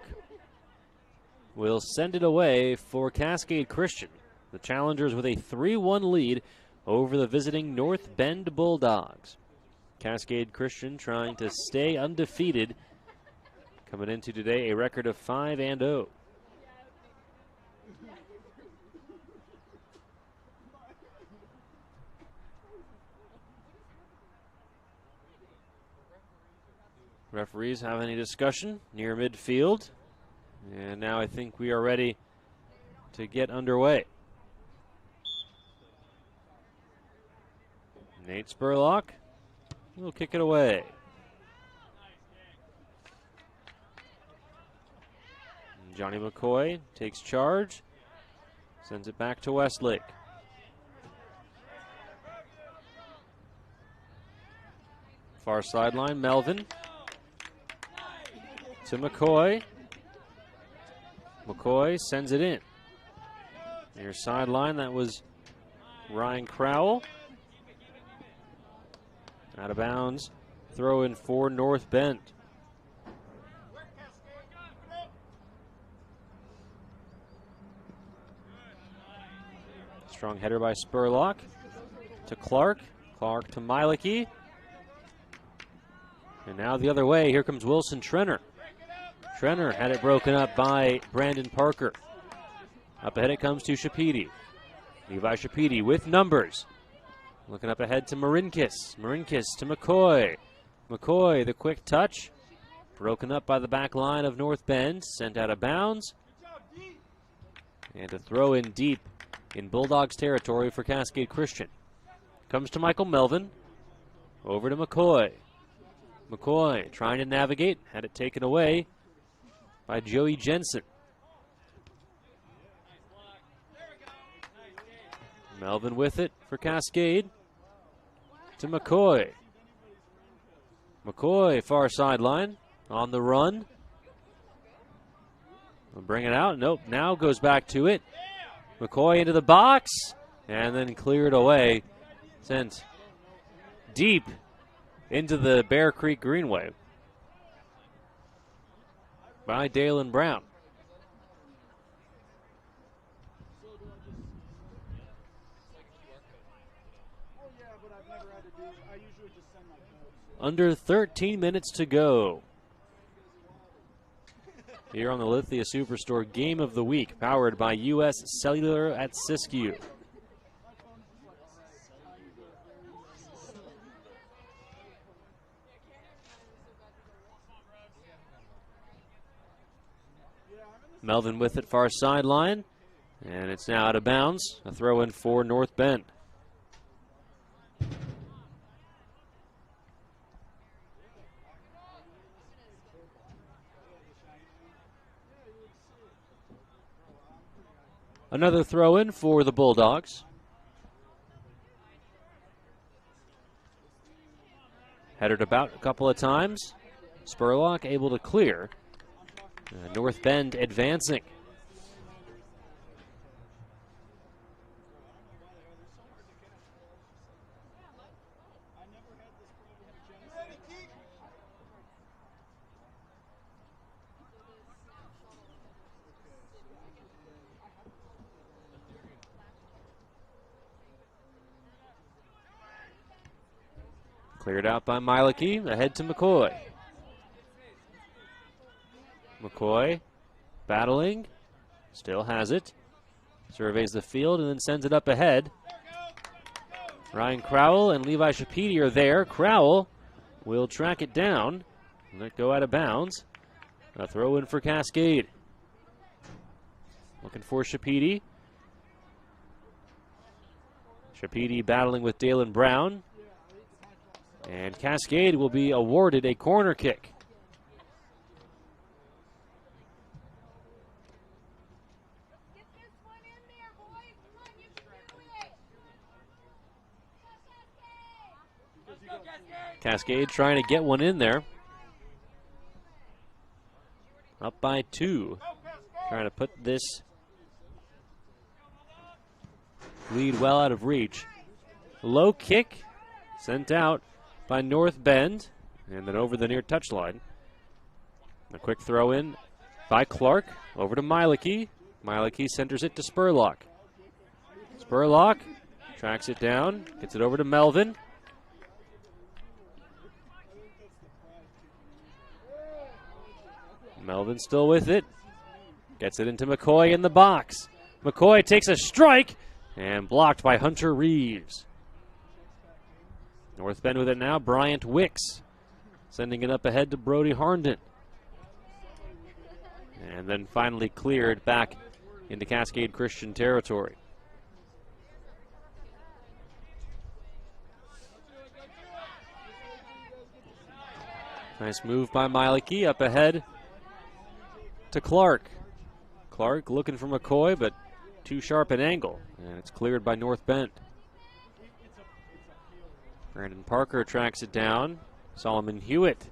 will send it away for Cascade Christian. The challengers with a 3-1 lead over the visiting North Bend Bulldogs. Cascade Christian trying to stay undefeated, coming into today a record of 5-0. Referees have any discussion near midfield. And now I think we are ready to get underway. Nate Spurlock will kick it away. And Johnny McCoy takes charge, sends it back to Westlake. Far sideline, Melvin. To McCoy. McCoy sends it in. Near sideline, that was Ryan Crowell. Out of bounds. Throw in for North Bend. Strong header by Spurlock. To Clark. Clark to Mielke. And now the other way. Here comes Wilson Trenner. Trenner had it broken up by Brandon Parker. Up ahead it comes to Shapidi. Levi Shapidi with numbers. Looking up ahead to Marinkis. Marinkis to McCoy. McCoy, the quick touch. Broken up by the back line of North Bend. Sent out of bounds. And a throw in deep in Bulldogs territory for Cascade Christian. Comes to Michael Melvin. Over to McCoy. McCoy trying to navigate. Had it taken away by Joey Jensen. Melvin with it for Cascade. To McCoy. McCoy, far sideline, on the run. We'll bring it out. Nope, now goes back to it. McCoy into the box, and then cleared away. Sent deep into the Bear Creek Greenway by Dalen Brown. Under 13 minutes to go here on the Lithia Superstore Game of the Week, powered by U.S. Cellular at Siskiyou. Melvin with it far sideline, and it's now out of bounds. A throw in for North Bend. Another throw in for the Bulldogs. Headed about a couple of times. Spurlock able to clear. North Bend advancing. Cleared out by Mielke, ahead to McCoy. McCoy battling, still has it. Surveys the field and then sends it up ahead. Ryan Crowell and Levi Shapedi are there. Crowell will track it down and let go out of bounds. A throw in for Cascade. Looking for Shapedi. Shapedi battling with Dalen Brown. And Cascade will be awarded a corner kick. Cascade trying to get one in there. Up by 2. Trying to put this lead well out of reach. Low kick sent out by North Bend, and then over the near touchline. A quick throw in by Clark, over to Mielke. Mielke centers it to Spurlock. Spurlock tracks it down, gets it over to Melvin. Melvin still with it. Gets it into McCoy in the box. McCoy takes a strike, and blocked by Hunter Reeves. North Bend with it now, Bryant Wicks sending it up ahead to Brody Harnden. And then finally cleared back into Cascade Christian territory. Nice move by Mielke up ahead to Clark. Clark looking for McCoy, but too sharp an angle, and it's cleared by North Bend. Brandon Parker tracks it down. Solomon Hewitt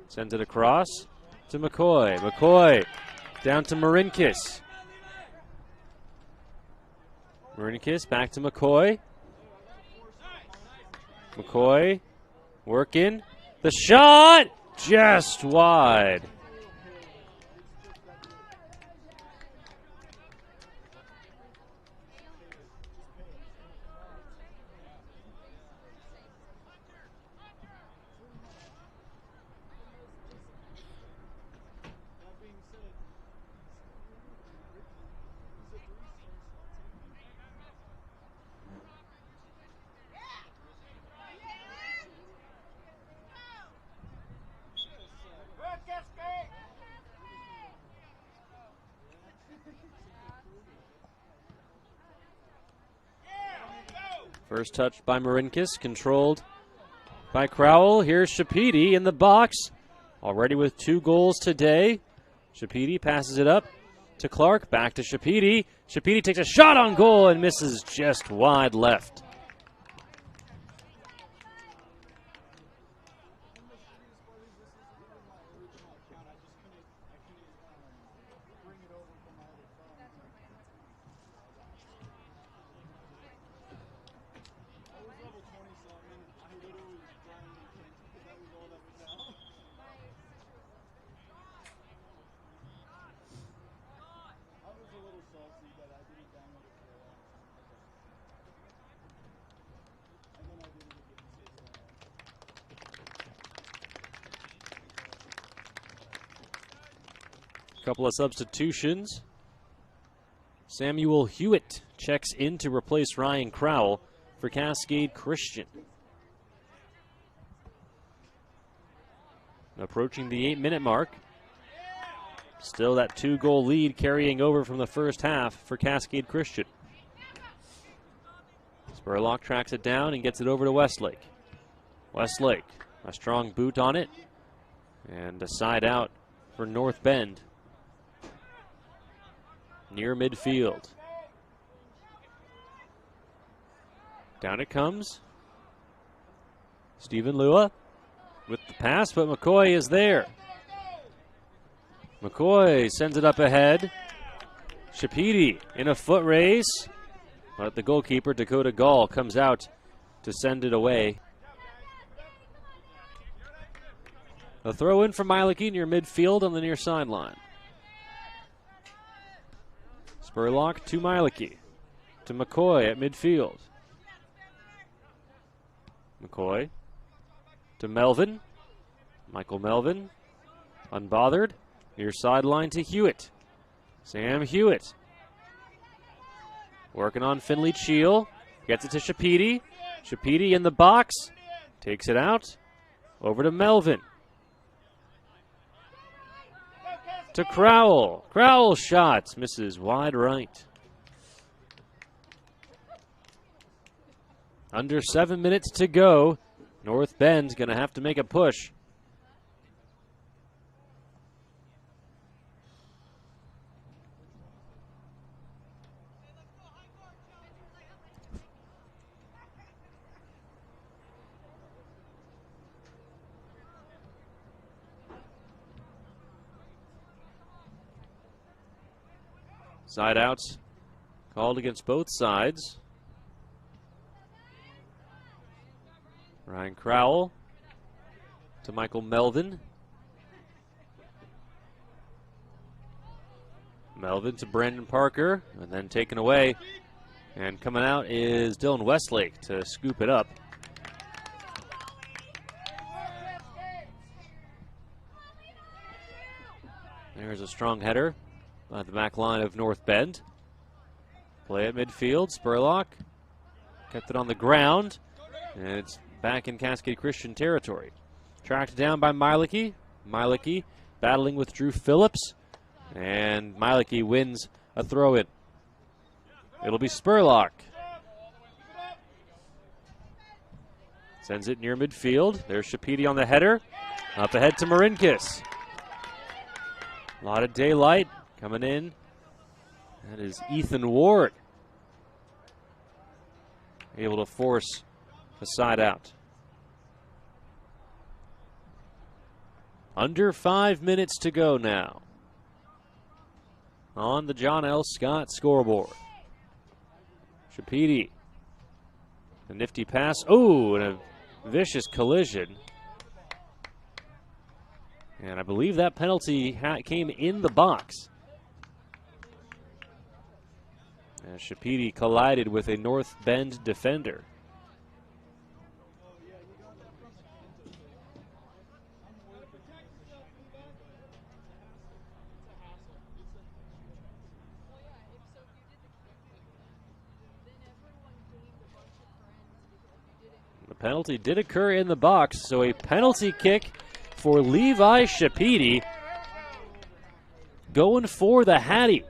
sends it across to McCoy. McCoy down to Marinkis. Marinkis back to McCoy. McCoy working. The shot just wide. First touch by Marinkis, controlled by Crowell. Here's Shapedi in the box, already with 2 goals today. Shapedi passes it up to Clark, back to Shapedi. Shapedi takes a shot on goal and misses just wide left. Couple of substitutions. Samuel Hewitt checks in to replace Ryan Crowell for Cascade Christian. Approaching the 8-minute mark. Still that 2-goal lead carrying over from the first half for Cascade Christian. Spurlock tracks it down and gets it over to Westlake. Westlake, a strong boot on it. And a side out for North Bend. Near midfield. Down it comes. Stephen Lua with the pass, but McCoy is there. McCoy sends it up ahead. Shapidi in a foot race, but the goalkeeper, Dakota Gall, comes out to send it away. A throw in from Mieleke near midfield on the near sideline. Spurlock to Mieleke. To McCoy at midfield. McCoy to Melvin. Michael Melvin, unbothered. Near sideline to Hewitt. Sam Hewitt. Working on Finley Cheel. Gets it to Shapidi. Shapidi in the box. Takes it out. Over to Melvin. To Crowell. Crowell shot. Misses wide right. Under 7 minutes to go. North Bend's going to have to make a push. Side outs called against both sides. Ryan Crowell to Michael Melvin. Melvin to Brandon Parker, and then taken away. And coming out is Dylan Westlake to scoop it up. There's a strong header by the back line of North Bend. Play at midfield. Spurlock kept it on the ground, and it's back in Cascade Christian territory. Tracked down by Mieleke. Mieleke battling with Drew Phillips, and Mieleke wins a throw-in. It'll be Spurlock. Sends it near midfield. There's Shapidi on the header. Up ahead to Marinkis. A lot of daylight coming in. That is Ethan Ward. Able to force a side out. Under 5 minutes to go now on the John L. Scott scoreboard. Shapidi. A nifty pass. Oh, and a vicious collision. And I believe that penalty came in the box. As Shapidi collided with a North Bend defender. The penalty did occur in the box, so a penalty kick for Levi Shapidi. Going for the Hattie.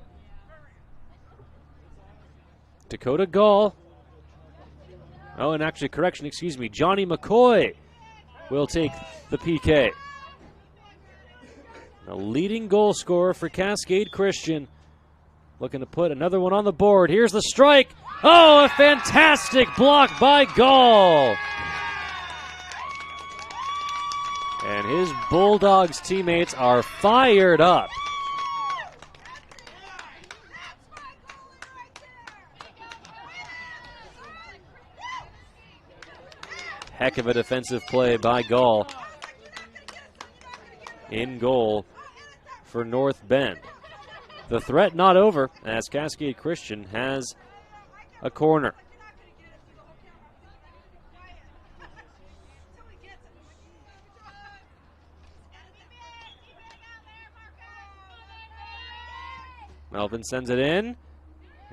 Dakota Gall. Oh, and actually, correction, excuse me. Johnny McCoy will take the PK. The leading goal scorer for Cascade Christian. Looking to put another one on the board. Here's the strike. Oh, a fantastic block by Gall. And his Bulldogs teammates are fired up. Heck of a defensive play by Gall. In goal for North Bend. The threat not over as Cascade Christian has a corner. Melvin sends it in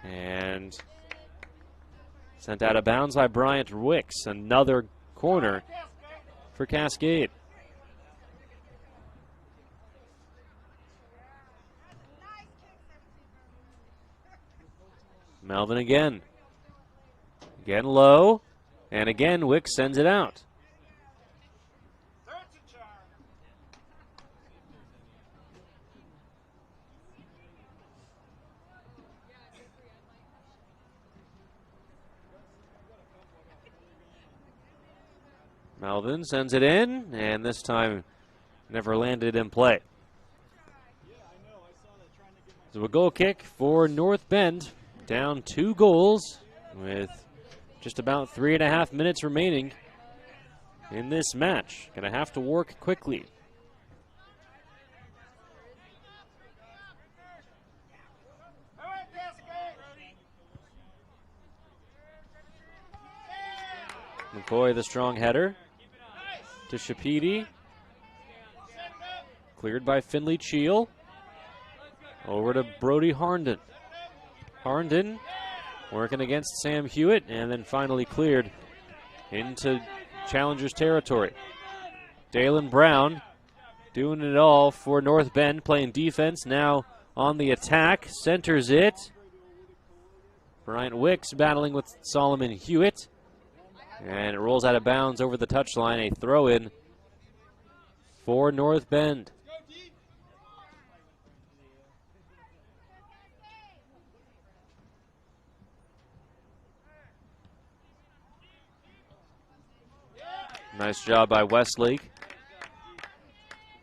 and sent out of bounds by Bryant Wicks. Another corner for Cascade. Melvin again. Again low. And again, Wicks sends it out. Melvin sends it in, and this time never landed in play. So a goal kick for North Bend, down 2 goals with just about 3.5 minutes remaining in this match. Gonna have to work quickly. McCoy, the strong header to Shapidi. Cleared by Finley Cheel. Over to Brody Harnden. Harnden working against Sam Hewitt, and then finally cleared into Challengers territory. Dalen Brown doing it all for North Bend, playing defense, now on the attack, centers it. Bryant Wicks battling with Solomon Hewitt, and it rolls out of bounds over the touchline, a throw-in for North Bend. Nice job by Westlake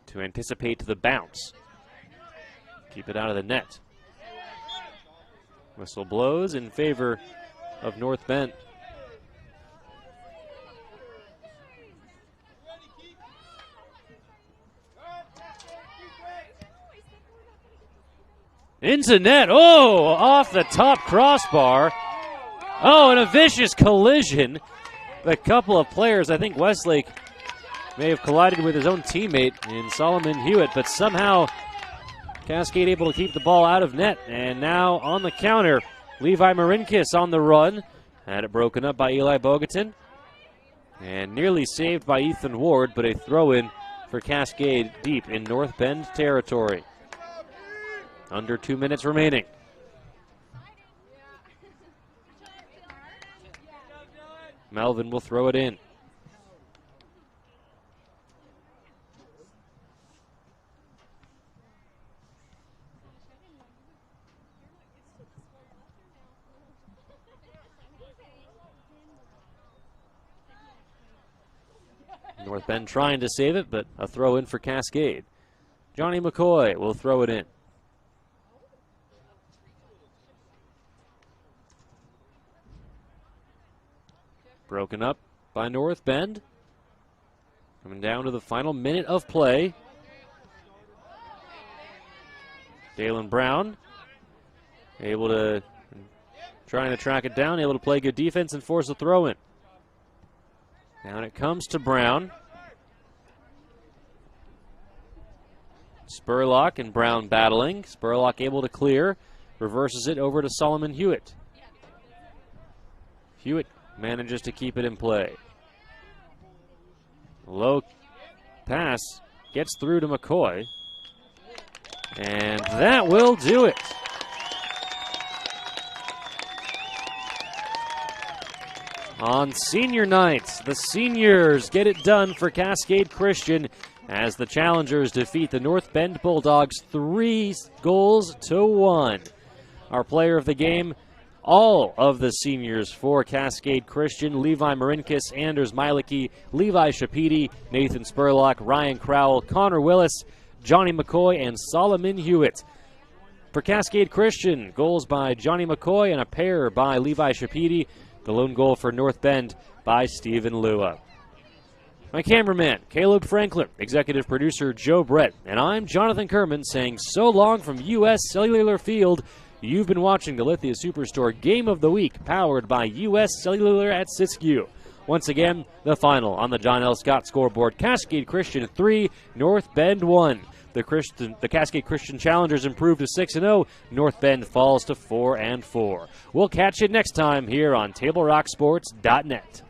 to anticipate the bounce. Keep it out of the net. Whistle blows in favor of North Bend. Into net. Oh, off the top crossbar. Oh, and a vicious collision. A couple of players, I think Westlake may have collided with his own teammate in Solomon Hewitt, but somehow Cascade able to keep the ball out of net. And now on the counter, Levi Marinkis on the run. Had it broken up by Eli Bogatin. And nearly saved by Ethan Ward, but a throw-in for Cascade deep in North Bend territory. Under 2 minutes remaining. Melvin will throw it in. North Bend trying to save it, but a throw in for Cascade. Johnny McCoy will throw it in. Broken up by North Bend. Coming down to the final minute of play. Dalen Brown able to, trying to track it down, able to play good defense and force a throw in. Down it comes to Brown. Spurlock and Brown battling. Spurlock able to clear. Reverses it over to Solomon Hewitt. Hewitt manages to keep it in play. Low pass gets through to McCoy. And that will do it. On senior night, the seniors get it done for Cascade Christian as the challengers defeat the North Bend Bulldogs 3-1. Our player of the game, all of the seniors for Cascade Christian: Levi Marinkis, Anders Mielicki, Levi Shapidi, Nathan Spurlock, Ryan Crowell, Connor Willis, Johnny McCoy, and Solomon Hewitt. For Cascade Christian, goals by Johnny McCoy and a pair by Levi Shapidi. The lone goal for North Bend by Stephen Lua. My cameraman, Caleb Franklin, executive producer Joe Brett, and I'm Jonathan Kerman saying so long from U.S. Cellular Field. You've been watching the Lithia Superstore Game of the Week, powered by U.S. Cellular at Siskiyou. Once again, the final on the John L. Scott scoreboard: Cascade Christian 3, North Bend 1. The Cascade Christian Challengers improved to 6-0. North Bend falls to 4-4. We'll catch you next time here on TableRockSports.net.